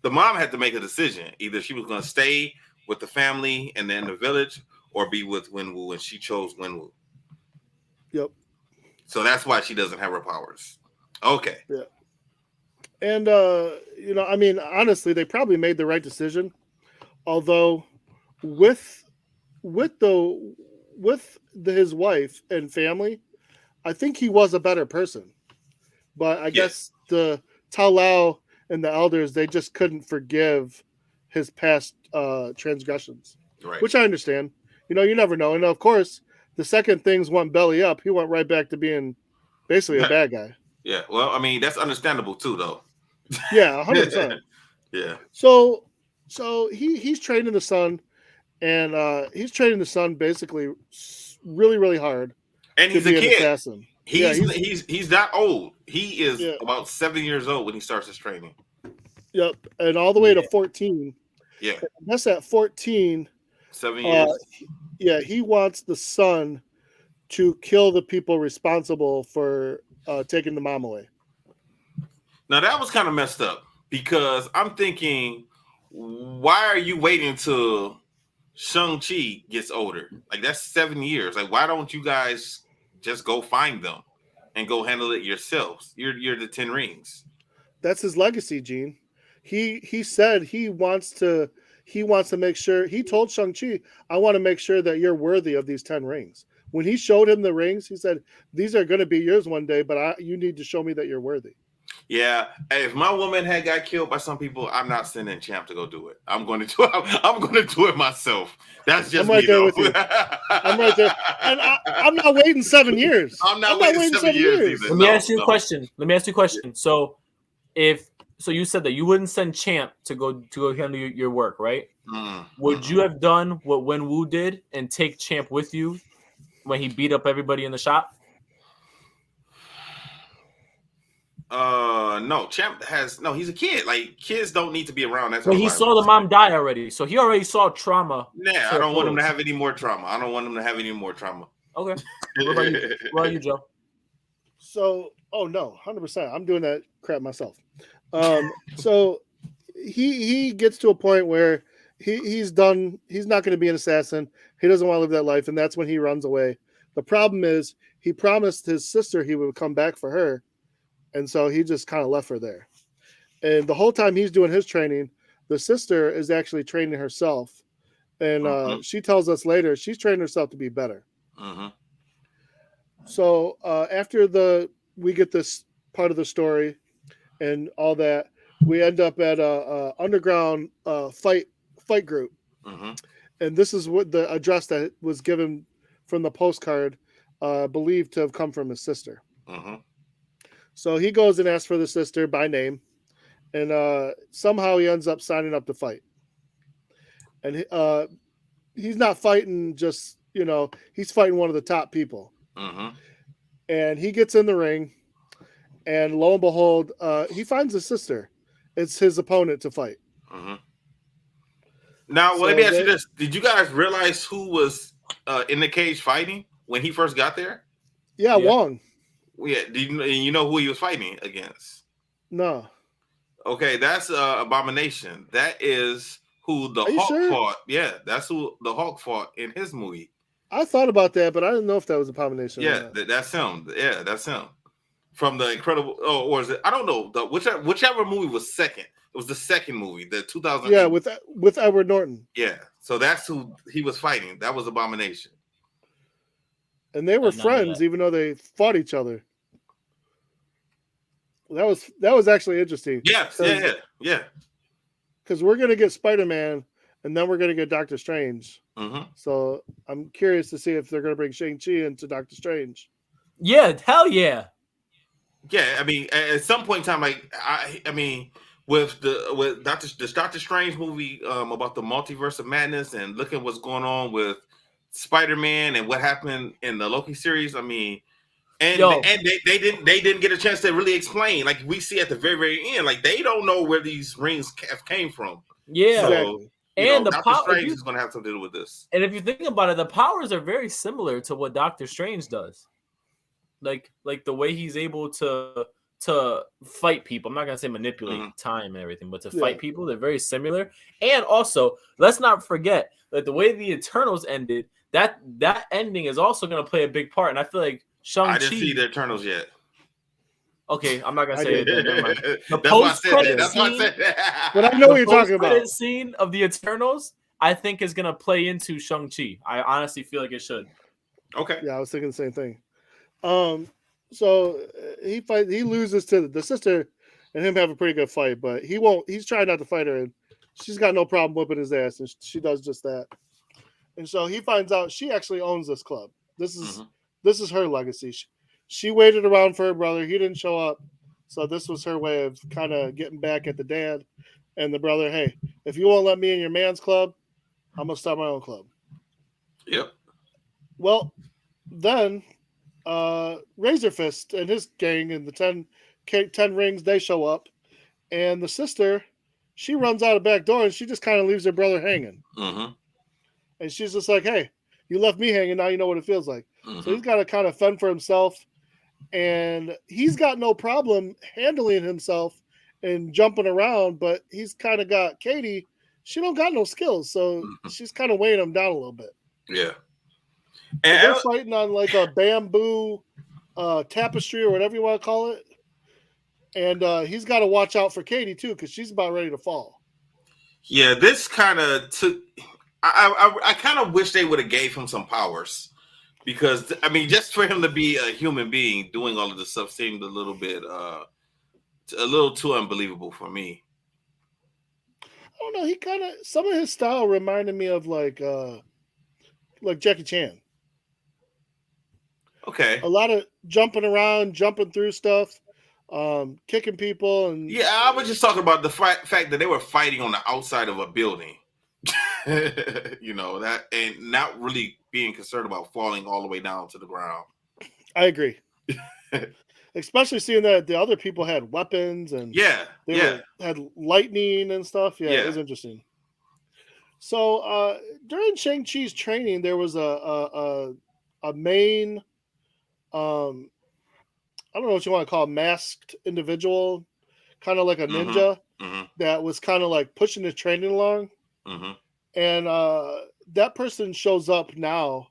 the mom had to make a decision. Either she was going to stay with the family and then the village, or be with Wenwu, and she chose Wenwu. Yep. So that's why she doesn't have her powers. Okay. Yeah. And I mean, honestly, they probably made the right decision. Although, with his wife and family, I think he was a better person. But I guess the Tao Lao and the elders, they just couldn't forgive his past transgressions, right. Which I understand. You never know. And of course, the second things went belly up, he went right back to being basically a bad guy. Yeah. Well, I mean, that's understandable too, though. Yeah, 100%. Yeah. So he's training the son, and he's training the son basically really, really hard. And he's a kid. Assassin. He's not old. He is about 7 years old when he starts his training. Yep, and all the way to 14. Yeah, that's at 14. 7 years. He wants the son to kill the people responsible for taking the mom away. Now that was kind of messed up, because I'm thinking, why are you waiting until Shang Chi gets older? Like, that's 7 years. Like, why don't you guys just go find them and go handle it yourselves? You're the 10 Rings. That's his legacy, Gene. He said he wants to make sure. He told Shang-Chi, I want to make sure that you're worthy of these 10 rings. When he showed him the rings, he said, these are going to be yours one day, but you need to show me that you're worthy. Yeah, if my woman had got killed by some people, I'm not sending Champ to go do it. I'm going to do it myself. That's just I'm right me, there though. with you. I'm right there, and I'm not waiting 7 years. I'm not waiting 7 years either. Let me ask you a question. So you said that you wouldn't send Champ to go handle your work, right? Would you have done what Wenwu did and take Champ with you when he beat up everybody in the shop? No. Champ he's a kid. Like, kids don't need to be around. That's well, he saw the mom die already, so he already saw trauma. Yeah, I don't want him to have any more trauma. Okay. What about you, Joe? So, no, 100%. I'm doing that crap myself. So he gets to a point where he's done. He's not going to be an assassin. He doesn't want to live that life, and that's when he runs away. The problem is he promised his sister he would come back for her, and so he just kind of left her there. And the whole time he's doing his training, the sister is actually training herself, and she tells us later she's training herself to be better. So after we get this part of the story and all that, we end up at a underground fight group, and this is what the address that was given from the postcard, believed to have come from his sister. So he goes and asks for the sister by name, and somehow he ends up signing up to fight. And he's not fighting just, he's fighting one of the top people. And he gets in the ring, and lo and behold, he finds his sister. It's his opponent to fight. Now, let me ask you this. Did you guys realize who was in the cage fighting when he first got there? Yeah. Wong. Yeah. You know who he was fighting against? No. Okay, that's Abomination. That is who the Hulk fought. Yeah, that's who the Hulk fought in his movie. I thought about that, but I didn't know if that was Abomination. Yeah, that's him. Yeah, that's him. from the Incredible, or is it? I don't know. Whichever movie was second. It was the second movie, the 2008. Yeah, with Edward Norton. Yeah, so that's who he was fighting. That was Abomination. And they were friends, even though they fought each other. That was actually interesting. Yes, yeah. Because we're gonna get Spider-Man, and then we're gonna get Doctor Strange. Mm-hmm. So I'm curious to see if they're gonna bring Shang Chi into Doctor Strange. Yeah, hell yeah. Yeah, I mean, at some point in time, like I mean, with Doctor Strange movie about the multiverse of madness and looking what's going on with Spider-Man and what happened in the Loki series. I mean, and they didn't get a chance to really explain. Like we see at the very, very end, like they don't know where these rings came from. Yeah, so, exactly. And Doctor Strange is going to have something to do with this. And if you think about it, the powers are very similar to what Doctor Strange does. Like the way he's able to fight people. I'm not gonna say manipulate time and everything, but to fight people, they're very similar. And also, let's not forget that the way the Eternals ended, that ending is also gonna play a big part. And I feel like Shang Chi. I didn't see the Eternals yet. Okay, I'm not gonna say it. Never mind. The post-credit scene, but I know what you're talking about. The scene of the Eternals, I think, is gonna play into Shang Chi. I honestly feel like it should. Okay. Yeah, I was thinking the same thing. So he loses to the sister, and him have a pretty good fight, but he's trying not to fight her, and she's got no problem whipping his ass, and she does just that. And so he finds out she actually owns this club. This is her legacy. She waited around for her brother. He didn't show up, so this was her way of kind of getting back at the dad and the brother. Hey, if you won't let me in your man's club, I'm gonna start my own club. Yep. Well, then Razer Fist and his gang and the 10 rings, they show up, and the sister, she runs out a back door and she just kind of leaves her brother hanging. And she's just like, hey, you left me hanging, now you know what it feels like. So he's got to kind of fend for himself, and he's got no problem handling himself and jumping around, but he's kind of got Katie, she don't got no skills, so she's kind of weighing him down a little bit. Yeah. And they're fighting on like a bamboo tapestry or whatever you want to call it. And he's got to watch out for Katie too, because she's about ready to fall. Yeah, this kind of took. I kind of wish they would have gave him some powers, because I mean, just for him to be a human being doing all of this stuff seemed a little too unbelievable for me. I don't know. He kind of, some of his style reminded me of like Jackie Chan. Okay. A lot of jumping around, jumping through stuff, kicking people, and yeah, I was just talking about the fact that they were fighting on the outside of a building. That, and not really being concerned about falling all the way down to the ground. I agree. Especially seeing that the other people had weapons and had lightning and stuff. Yeah, it was interesting. So during Shang-Chi's training, there was a main, I don't know what you want to call, masked individual, kind of like a ninja, that was kind of like pushing his training along. And that person shows up now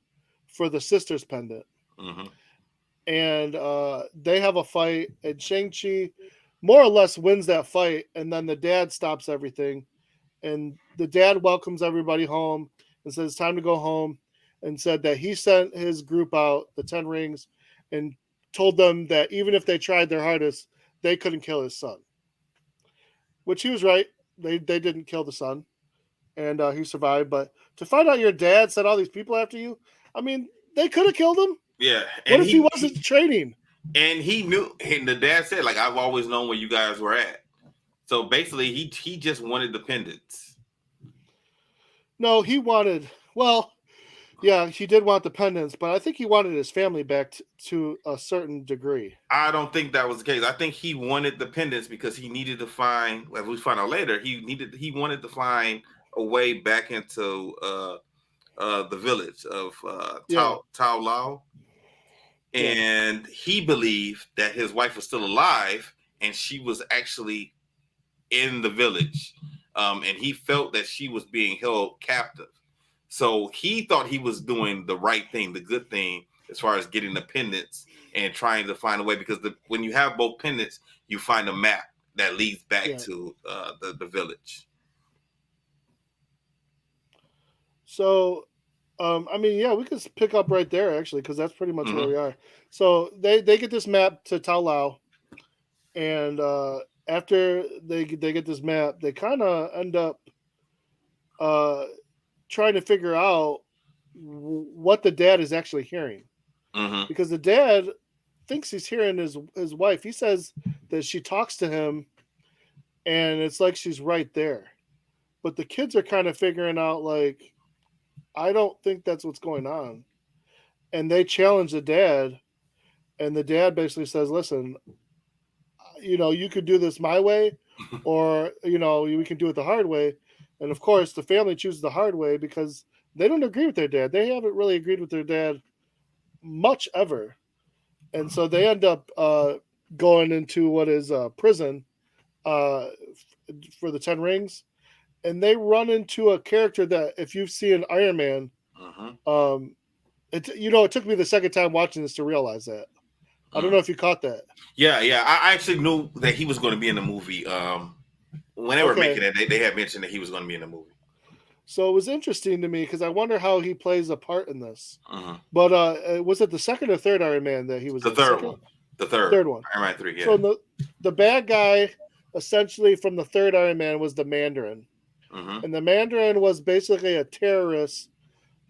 for the sister's pendant. And they have a fight, and Shang-Chi more or less wins that fight, and then the dad stops everything, and the dad welcomes everybody home and says it's time to go home, and said that he sent his group out, the 10 rings, and told them that even if they tried their hardest, they couldn't kill his son. Which he was right. They didn't kill the son, and he survived. But to find out your dad sent all these people after you, I mean, they could have killed him. Yeah. And what if he wasn't training? And he knew, and the dad said, like, I've always known where you guys were at. So basically, he just wanted the pendants. No, he wanted, well, yeah, he did want the pendants, but I think he wanted his family back to a certain degree. I don't think that was the case. I think he wanted the pendants because he needed to find, as we find out later, he wanted to find a way back into the village of Tao Lao. And he believed that his wife was still alive and she was actually in the village. And he felt that she was being held captive. So he thought he was doing the right thing, the good thing, as far as getting the pendants and trying to find a way. Because when you have both pendants, you find a map that leads back to the village. So, I mean, yeah, we could pick up right there actually, because that's pretty much where we are. So they get this map to Tao Lao, and after they get this map, they kind of end up trying to figure out what the dad is actually hearing, because the dad thinks he's hearing his wife. He says that she talks to him, and it's like she's right there, but the kids are kind of figuring out like, I don't think that's what's going on. And they challenge the dad, and the dad basically says, listen, you could do this my way, or, we can do it the hard way. And of course, the family chooses the hard way because they don't agree with their dad. They haven't really agreed with their dad much ever. And so they end up going into what is prison for the 10 Rings. And they run into a character that, if you've seen Iron Man, it took me the second time watching this to realize that. I don't know if you caught that. Yeah. I actually knew that he was going to be in the movie. When they were making it, they had mentioned that he was going to be in the movie. So it was interesting to me because I wonder how he plays a part in this. But was it the second or third Iron Man that he was? The third one. The third one. Iron Man 3. Yeah. So the bad guy, essentially from the third Iron Man, was the Mandarin. And the Mandarin was basically a terrorist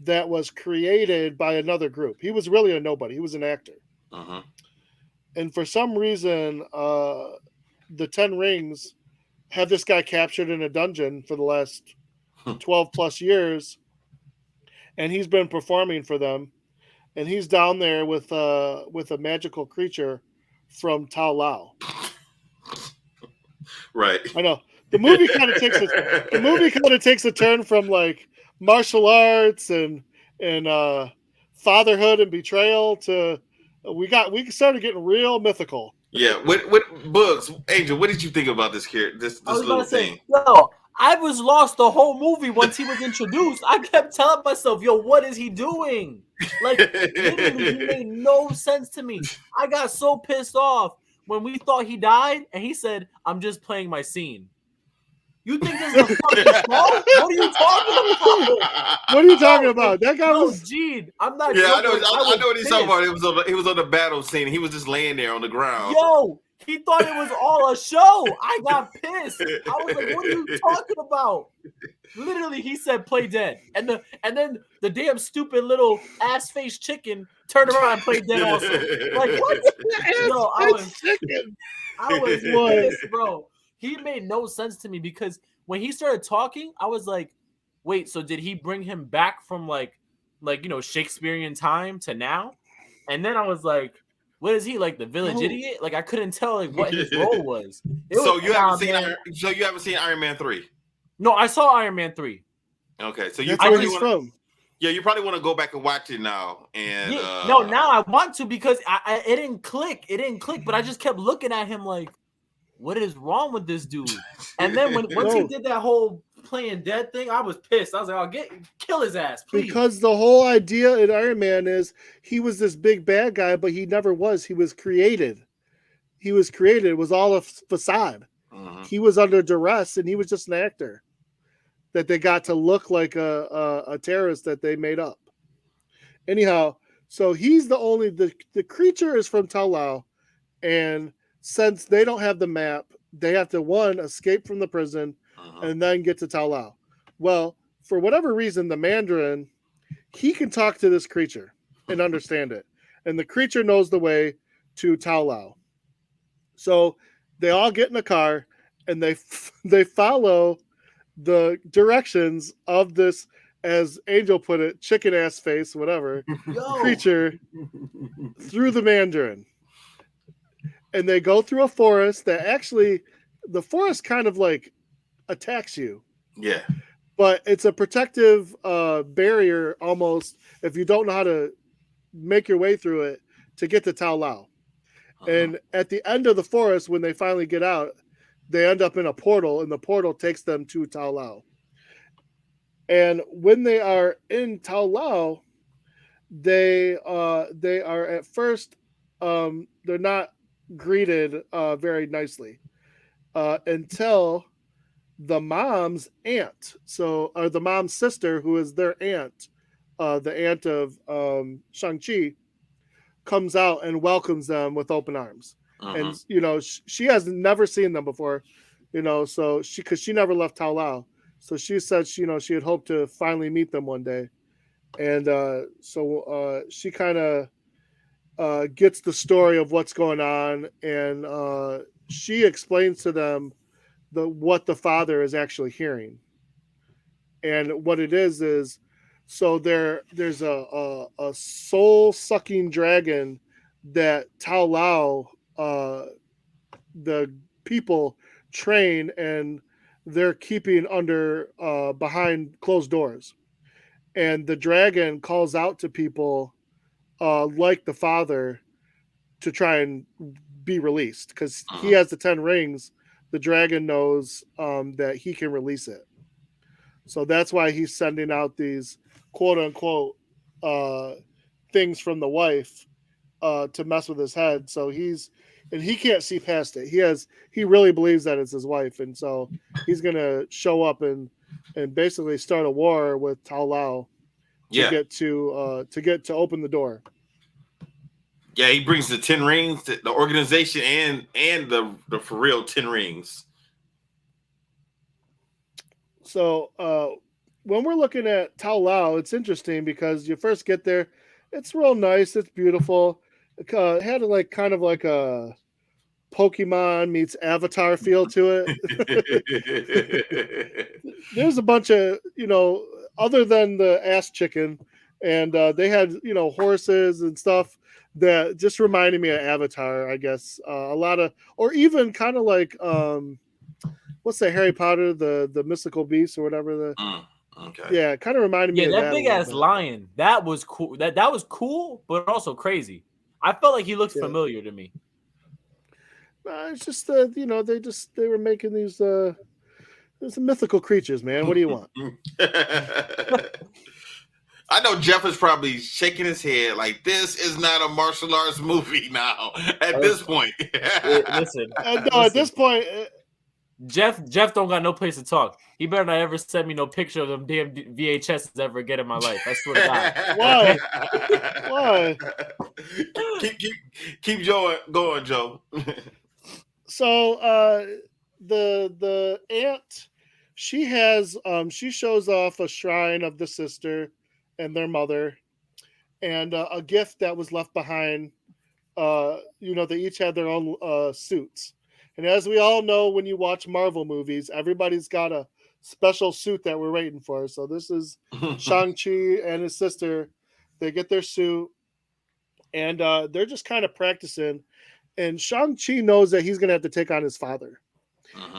that was created by another group. He was really a nobody. He was an actor. And for some reason, the 10 Rings have this guy captured in a dungeon for the last 12 plus years. And he's been performing for them. And he's down there with a magical creature from Tao Lao. Right. I know. The movie kind of takes a turn from like martial arts and fatherhood and betrayal to we started getting real mythical. Yeah. What Bugs, Angel, what did you think about this little thing? I was lost the whole movie once he was introduced. I kept telling myself, yo, what is he doing? Like, literally, he made no sense to me. I got so pissed off when we thought he died and he said, I'm just playing my scene. You think this is a fucking show? What are you talking about? What are you talking about? That guy was Gene. I'm not. Yeah, I know what he's talking about. He was on the battle scene. He was just laying there on the ground. Yo, he thought it was all a show. I got pissed. I was like, "What are you talking about?" Literally, he said, "Play dead," and then the damn stupid little ass face chicken turned around and played dead also. Like what? Yo, I was pissed, bro. He made no sense to me because when he started talking, I was like, wait, so did he bring him back from like Shakespearean time to now? And then I was like, what is he, like the village idiot? Like I couldn't tell like what his role was. You haven't seen Iron Man 3? No, I saw Iron Man 3. Okay, so you probably from. Yeah, you probably want to go back and watch it now. And now I want to because it didn't click. It didn't click, but I just kept looking at him like, what is wrong with this dude? And then once he did that whole playing dead thing, I was pissed. I was like, "I'll kill his ass, please." Because the whole idea in Iron Man is he was this big bad guy, but he never was. He was created. It was all a facade. He was under duress, and he was just an actor that they got to look like a terrorist that they made up. Anyhow, so he's the creature is from Tao Lao, and since they don't have the map, they have to escape from the prison and then get to Tao Lao. Well, for whatever reason, the Mandarin, he can talk to this creature and understand it. And the creature knows the way to Tao Lao. So they all get in a car and they follow the directions of this, as Angel put it, chicken ass face, whatever, creature through the Mandarin. And they go through a forest that actually, the forest kind of like attacks you. Yeah. But it's a protective barrier almost if you don't know how to make your way through it to get to Tao Lao. And at the end of the forest, when they finally get out, they end up in a portal, and the portal takes them to Tao Lao. And when they are in Tao Lao, they are at first they're not greeted very nicely until the mom's aunt, or the mom's sister, who is their aunt, the aunt of Shang Chi, comes out and welcomes them with open arms. And she has never seen them before, so because she never left Tao Lao, so she said she had hoped to finally meet them one day. And so she kind of gets the story of what's going on, and she explains to them what the father is actually hearing. And what it is so there's a soul sucking dragon that Tao Lao, the people train, and they're keeping under behind closed doors. And the dragon calls out to people like the father to try and be released, because he has the 10 rings. The dragon knows that he can release it. So that's why he's sending out these quote unquote things from the wife to mess with his head. So he can't see past it. He really believes that it's his wife. And so he's going to show up and basically start a war with Tao Lao to get to open the door. Yeah, he brings the 10 rings, the organization, and the for real 10 rings. So when we're looking at Tao Lao, it's interesting because you first get there, it's real nice, it's beautiful. It had kind of like a Pokemon meets Avatar feel to it. There's a bunch of, other than the ass chicken, and they had, horses and stuff that just reminded me of Avatar, I guess. A lot of, or even kind of like, what's that Harry Potter, the mystical beast or whatever. Okay. Yeah, it kind of reminded me of that. That big ass lion. That was cool. That was cool, but also crazy. I felt like he looked familiar to me. It's just they were making these mythical creatures, man. What do you want? I know Jeff is probably shaking his head like this is not a martial arts movie now. At this point, listen. At this point, Jeff don't got no place to talk. He better not ever send me no picture of them damn VHSs ever again in my life. I swear to God. Why? Keep going, Joe. So the aunt, she shows off a shrine of the sister and their mother, and a gift that was left behind. They each had their own suits. And as we all know, when you watch Marvel movies, everybody's got a special suit that we're waiting for. So this is Shang Chi and his sister. They get their suit, and they're just kind of practicing. And Shang Chi knows that he's going to have to take on his father.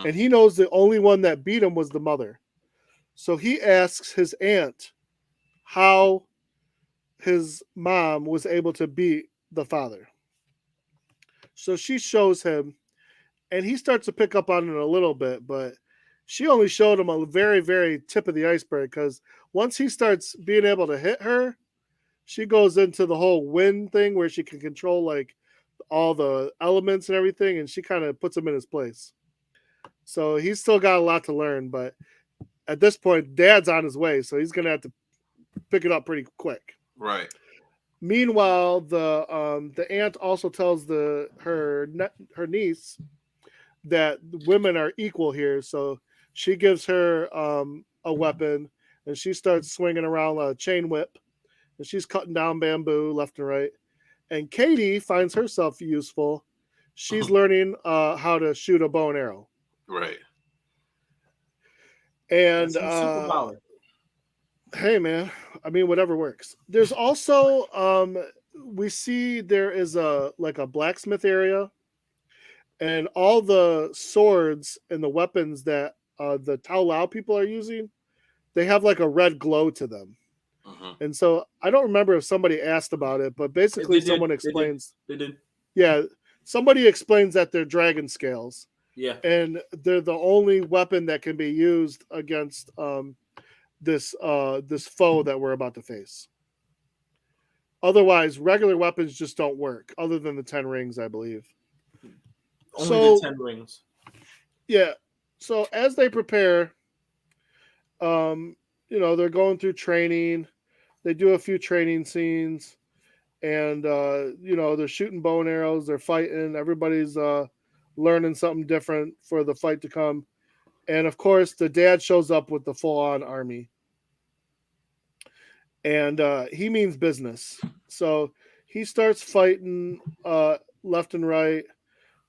And he knows the only one that beat him was the mother. So he asks his aunt how his mom was able to beat the father. So she shows him, and he starts to pick up on it a little bit, but she only showed him a very, very tip of the iceberg, because once he starts being able to hit her, she goes into the whole wind thing where she can control like all the elements and everything, and she kind of puts him in his place. So he's still got a lot to learn, but at this point, Dad's on his way, so he's going to have to pick it up pretty quick. Right. Meanwhile, the aunt also tells her niece that women are equal here, so she gives her a weapon, and she starts swinging around a chain whip, and she's cutting down bamboo left and right. And Katie finds herself useful. She's learning how to shoot a bow and arrow. Right. And hey, man, I mean, whatever works. There's also we see there is a blacksmith area, and all the swords and the weapons that the Tao Lao people are using, they have like a red glow to them. And so I don't remember if somebody asked about it, but basically someone explains. They did. Yeah, somebody explains that they're dragon scales. Yeah. And they're the only weapon that can be used against this foe that we're about to face. Otherwise, regular weapons just don't work, other than the 10 rings, I believe. Only the 10 rings. Yeah. So as they prepare, they're going through training. They do a few training scenes, and they're shooting bow and arrows. They're fighting. Everybody's learning something different for the fight to come. And of course, the dad shows up with the full-on army, and he means business. So he starts fighting left and right,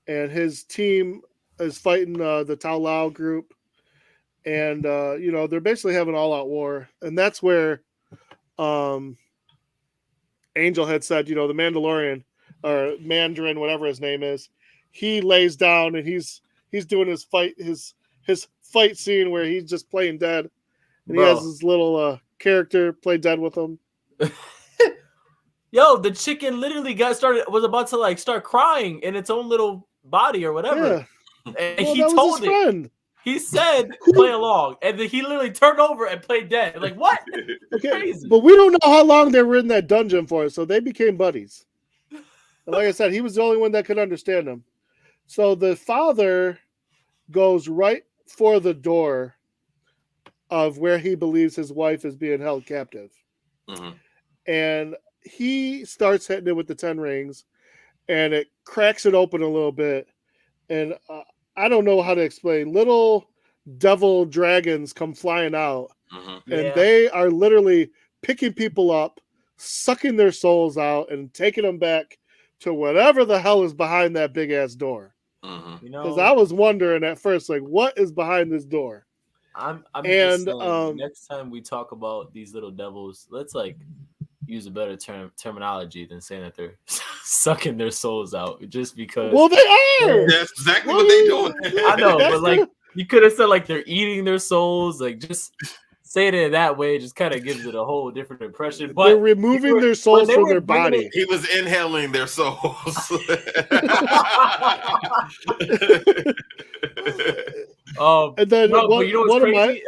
and his team is fighting the Tao Lao group, and they're basically having all-out war. And that's where Angel had said, the Mandalorian or Mandarin, whatever his name is, he lays down and he's doing his fight scene where he's just playing dead, and he has his little character play dead with him. Yo, the chicken literally was about to like start crying in its own little body or whatever. Yeah. And he told it. Friend. He said, play along. And then he literally turned over and played dead. Like, what? Okay. Crazy. But we don't know how long they were in that dungeon for, so they became buddies. And like I said, he was the only one that could understand him. So the father goes right for the door of where he believes his wife is being held captive. Mm-hmm. And he starts hitting it with the 10 rings, and it cracks it open a little bit. And I don't know how to explain. Little devil dragons come flying out, and they are literally picking people up, sucking their souls out, and taking them back to whatever the hell is behind that big ass door. Because I was wondering at first, like, what is behind this door? I'm just saying, next time we talk about these little devils, let's like use a better terminology than saying that they're sucking their souls out, just because. Well, they are. That's exactly what they doing. I know, but like you could have said like they're eating their souls. Like just say it in that way. It just kind of gives it a whole different impression. But they're removing their souls from their body. He was inhaling their souls. And then but you know what's crazy?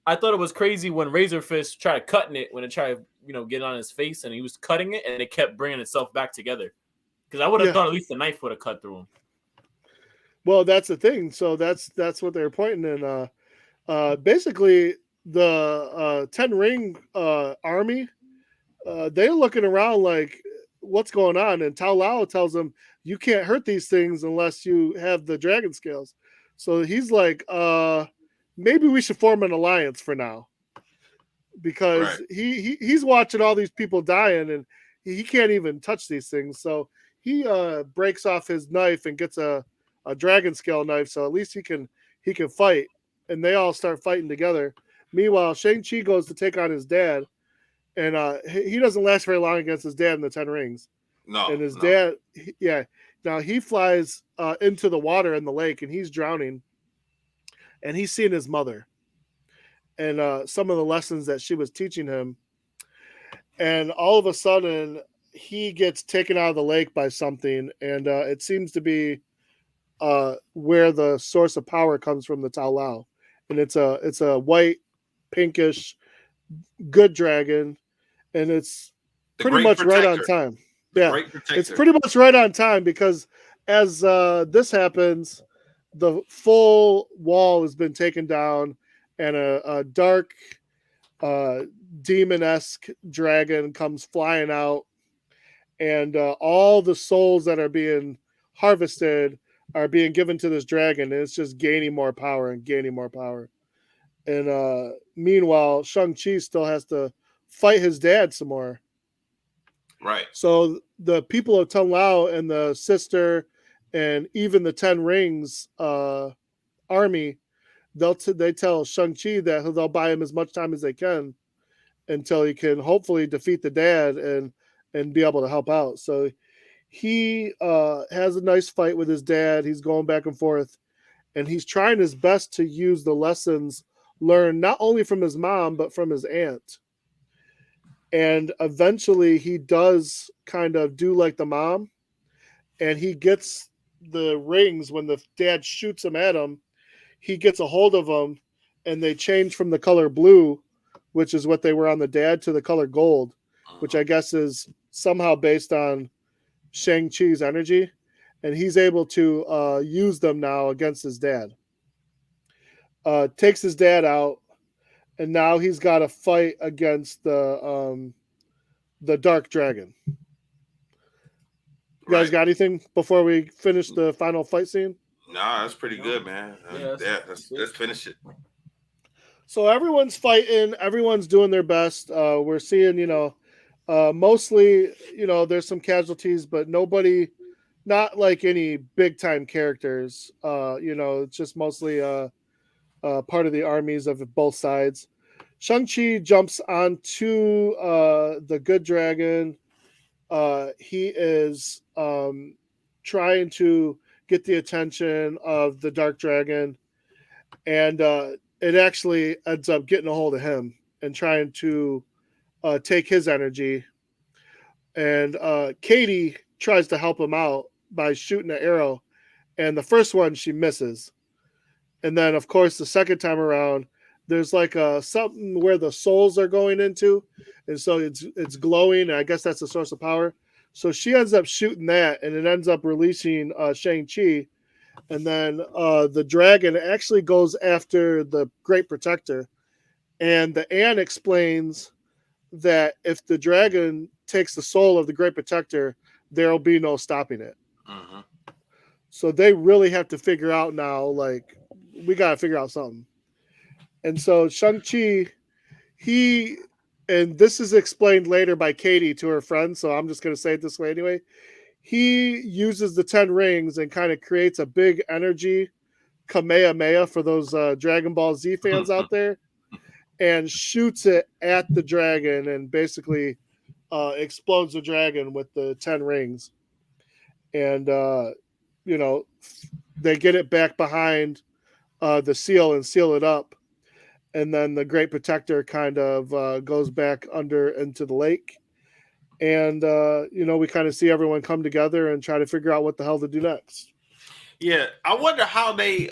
I thought it was crazy when Razer Fist tried cutting it, when it tried to get on his face, and he was cutting it, and it kept bringing itself back together. Because I would have thought at least the knife would have cut through him. Well, that's the thing. So that's what they're pointing in. Basically, the 10 ring army, they're looking around like, what's going on? And Tao Lao tells them, you can't hurt these things unless you have the dragon scales. So he's like, maybe we should form an alliance for now, because he's watching all these people dying, and he can't even touch these things. So he breaks off his knife and gets a dragon scale knife, so at least he can fight, and they all start fighting together. Meanwhile, Shang Chi goes to take on his dad, and he doesn't last very long against his dad in the 10 rings. No, and his dad, now he flies into the water in the lake, and he's drowning, and he's seeing his mother and some of the lessons that she was teaching him, and all of a sudden he gets taken out of the lake by something, and it seems to be where the source of power comes from, the Tao Lao, and it's a white, pinkish, good dragon, and it's pretty much right on time. Yeah, it's pretty much right on time, because as this happens, the full wall has been taken down, and a dark, demon-esque dragon comes flying out, and all the souls that are being harvested are being given to this dragon, and it's just gaining more power and gaining more power. And meanwhile, Shang-Chi still has to fight his dad some more. Right. So the people of Tao Lao and the sister and even the 10 Rings army, they tell Shang-Chi that they'll buy him as much time as they can until he can hopefully defeat the dad and be able to help out. So he has a nice fight with his dad. He's going back and forth, and he's trying his best to use the lessons learned not only from his mom, but from his aunt. And eventually he does kind of do like the mom, and he gets the rings when the dad shoots them at him. He gets a hold of them, and they change from the color blue which is what they were on the dad, to the color gold, which I guess is somehow based on Shang Chi's energy, and he's able to use them now against his dad. Takes his dad out, and now he's got to fight against the Dark Dragon. You guys got anything before we finish the final fight scene? Nah, that's pretty good, man. Let's finish it. So everyone's fighting, everyone's doing their best. We're seeing, mostly, there's some casualties, but nobody, not like any big time characters. It's just mostly part of the armies of both sides. Shang-Chi jumps onto the good dragon. He is trying to get the attention of the dark dragon, and it actually ends up getting a hold of him and trying to take his energy. And Katie tries to help him out by shooting an arrow, and the first one she misses. And then, of course, the second time around, there's like something where the souls are going into, and so it's glowing, and I guess that's the source of power. So she ends up shooting that, and it ends up releasing Shang-Chi. And then the dragon actually goes after the Great Protector. And the Anne explains that if the dragon takes the soul of the Great Protector, there'll be no stopping it. Mm-hmm. So they really have to figure out now, like, we got to figure out something. And so Shang-Chi, and this is explained later by Katie to her friend, so I'm just going to say it this way anyway. He uses the 10 rings and kind of creates a big energy Kamehameha for those Dragon Ball Z fans out there, and shoots it at the dragon and basically explodes the dragon with the 10 rings. And, they get it back behind the seal and seal it up. And then the Great Protector kind of goes back under into the lake. And, we kind of see everyone come together and try to figure out what the hell to do next. Yeah, I wonder how they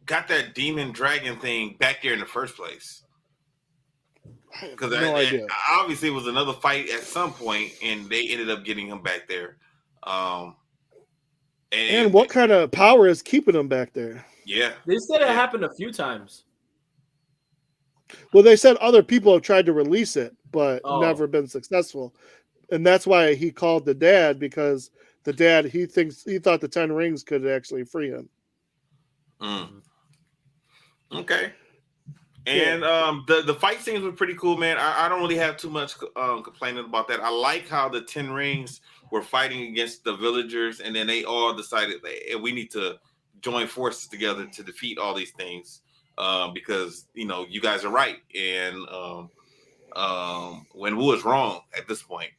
got that demon dragon thing back there in the first place. Because no idea. Obviously, it was another fight at some point, and they ended up getting him back there. And what kind of power is keeping them back there? Yeah. They said it happened a few times. Well, they said other people have tried to release it, but never been successful. And that's why he called the dad, because the dad, he thought the 10 rings could actually free him. Okay. And the fight scenes were pretty cool, man. I don't really have too much complaining about that. I like how the 10 rings were fighting against the villagers, and then they all decided that we need to join forces together to defeat all these things. Because you guys are right, and when Wu is wrong at this point,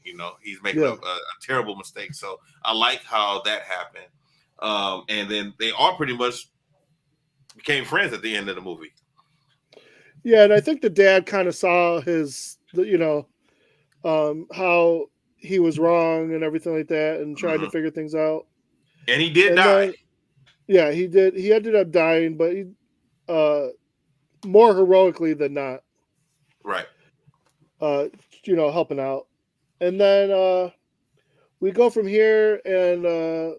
he's making a terrible mistake. So I like how that happened, and then they all pretty much became friends at the end of the movie. Yeah, and I think the dad kind of saw his, how he was wrong and everything like that, and tried to figure things out. And he did die. Yeah, he did. He ended up dying, but he. More heroically than not. Right. Helping out. And then we go from here, and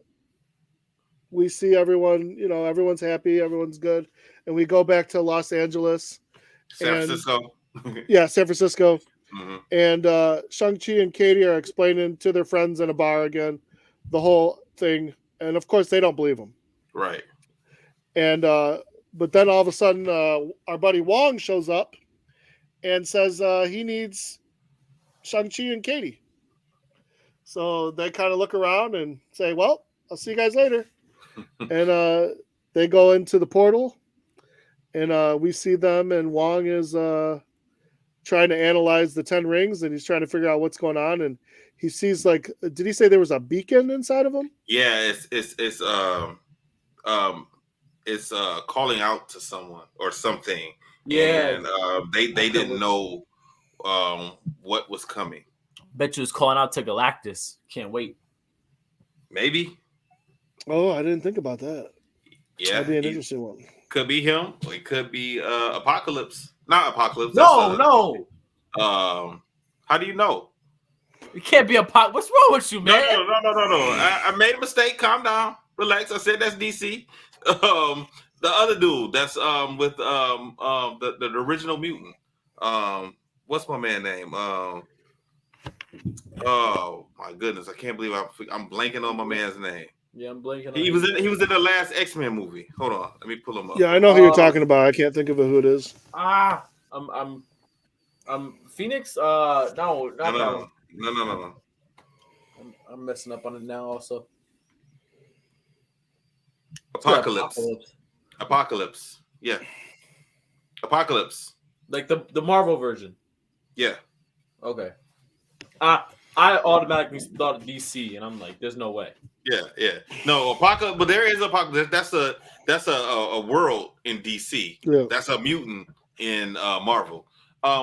we see everyone, everyone's happy, everyone's good. And we go back to Los Angeles. San Francisco. San Francisco. Mm-hmm. And Shang-Chi and Katie are explaining to their friends in a bar again the whole thing. And of course, they don't believe them. Right. And but then all of a sudden, our buddy Wong shows up and says he needs Shang-Chi and Katie. So they kind of look around and say, well, I'll see you guys later. And they go into the portal, and we see them, and Wong is trying to analyze the 10 rings, and he's trying to figure out what's going on. And he sees, like, did he say there was a beacon inside of him? Yeah, it's calling out to someone or something. Yeah. And they didn't know what was coming. Bet you was calling out to Galactus. Can't wait. Maybe. Oh, I didn't think about that. Yeah. That'd be an interesting one. Could be him. Or it could be Apocalypse. Not Apocalypse. No. How do you know? It can't be Apocalypse. What's wrong with you, man? No. I made a mistake. Calm down. Relax. I said that's DC. The other dude that's with the original mutant. What's my man name? Oh my goodness, I can't believe I'm blanking on my man's name. Yeah, I'm blanking. He was in the last X-Men movie. Hold on, let me pull him up. Yeah, I know who you're talking about. I can't think of who it is. I'm Phoenix. No. I'm messing up on it now. Also, Apocalypse. Yeah, Apocalypse. Like the Marvel version. Yeah. Okay. I automatically thought of DC, and I'm like, there's no way. Yeah. No, Apocalypse, but there is Apocalypse. That's a world in DC. Yeah. That's a mutant in Marvel.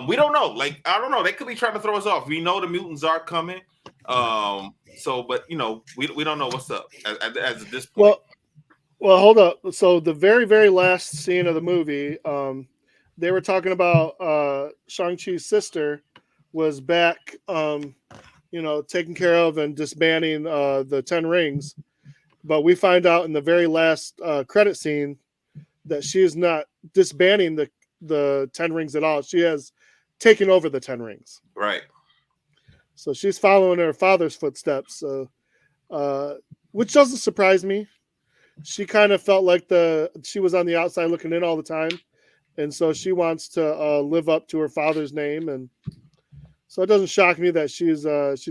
We don't know. Like, I don't know. They could be trying to throw us off. We know the mutants are coming. But we don't know what's up as at this point. Well, hold up. So the very, very last scene of the movie, they were talking about Shang Chi's sister was back, taken care of and disbanding the 10 rings. But we find out in the very last credit scene that she is not disbanding the 10 rings at all. She has taken over the 10 rings. Right. So she's following her father's footsteps, which doesn't surprise me. She kind of felt like she was on the outside looking in all the time. And so she wants to live up to her father's name. And so it doesn't shock me that she's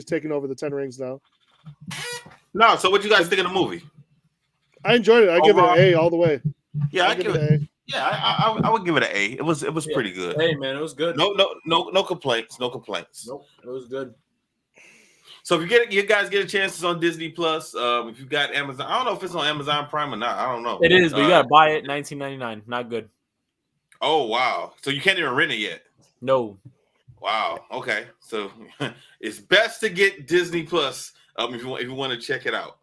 taking over the 10 rings now. No, so what you guys think of the movie? I enjoyed it. I give it an A all the way. Yeah, I give it an A. Yeah, I would give it an A. It was pretty good. Hey man, it was good. No complaints. No complaints. Nope, it was good. So if you guys get a chance, it's on Disney Plus. If you got Amazon, I don't know if it's on Amazon Prime or not. I don't know. It is, but you gotta buy it. $19.99. Not good. Oh wow! So you can't even rent it yet. No. Wow. Okay. So it's best to get Disney Plus if you want to check it out.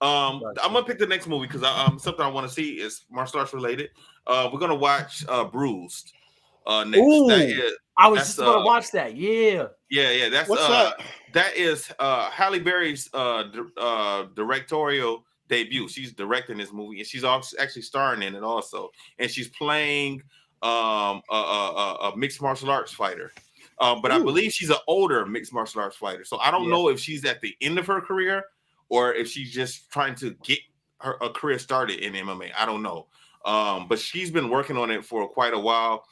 I'm gonna pick the next movie because something I want to see is martial arts related. We're gonna watch Bruised next. Ooh, I was just gonna watch that. Yeah. That's what's that? That is Halle Berry's directorial debut. She's directing this movie and she's also actually starring in it also, and she's playing a mixed martial arts fighter. But I believe she's an older mixed martial arts fighter. So I don't know if she's at the end of her career or if she's just trying to get a career started in MMA. I don't know. But she's been working on it for quite a while.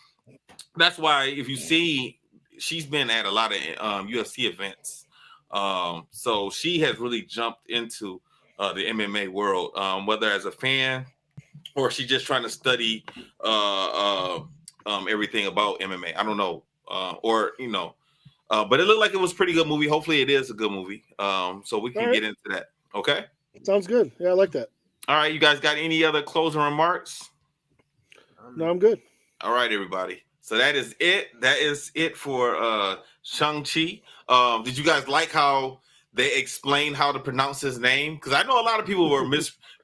That's why if you see, she's been at a lot of UFC events. So she has really jumped into the MMA world, whether as a fan or she's just trying to study everything about MMA. I don't know. But it looked like it was a pretty good movie. Hopefully it is a good movie. So we can get into that. Okay. Sounds good. Yeah, I like that. All right. You guys got any other closing remarks? No, I'm good. All right, everybody. So that is it. That is it for Shang Chi. Did you guys like how they explained how to pronounce his name? Because I know a lot of people were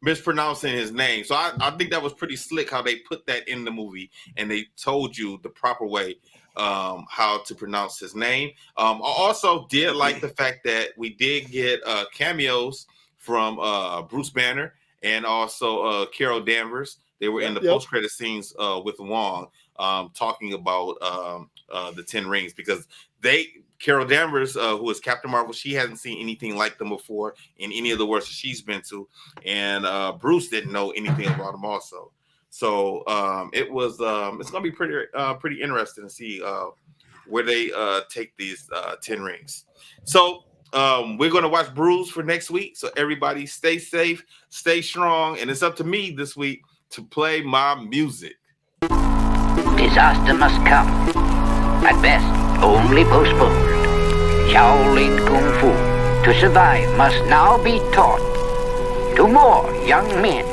mispronouncing his name. So I think that was pretty slick how they put that in the movie and they told you the proper way how to pronounce his name. I also did like the fact that we did get cameos from Bruce Banner and also Carol Danvers. They were in the post-credit scenes with Wong talking about the 10 rings because Carol Danvers, who is Captain Marvel, she hasn't seen anything like them before in any of the works that she's been to. And Bruce didn't know anything about them also. So it's going to be pretty interesting to see where they take these 10 rings. So we're going to watch Bruce for next week. So everybody stay safe, stay strong. And it's up to me this week to play my music. Disaster must come. At best, only postponed. Shaolin Kung Fu, to survive, must now be taught to more young men.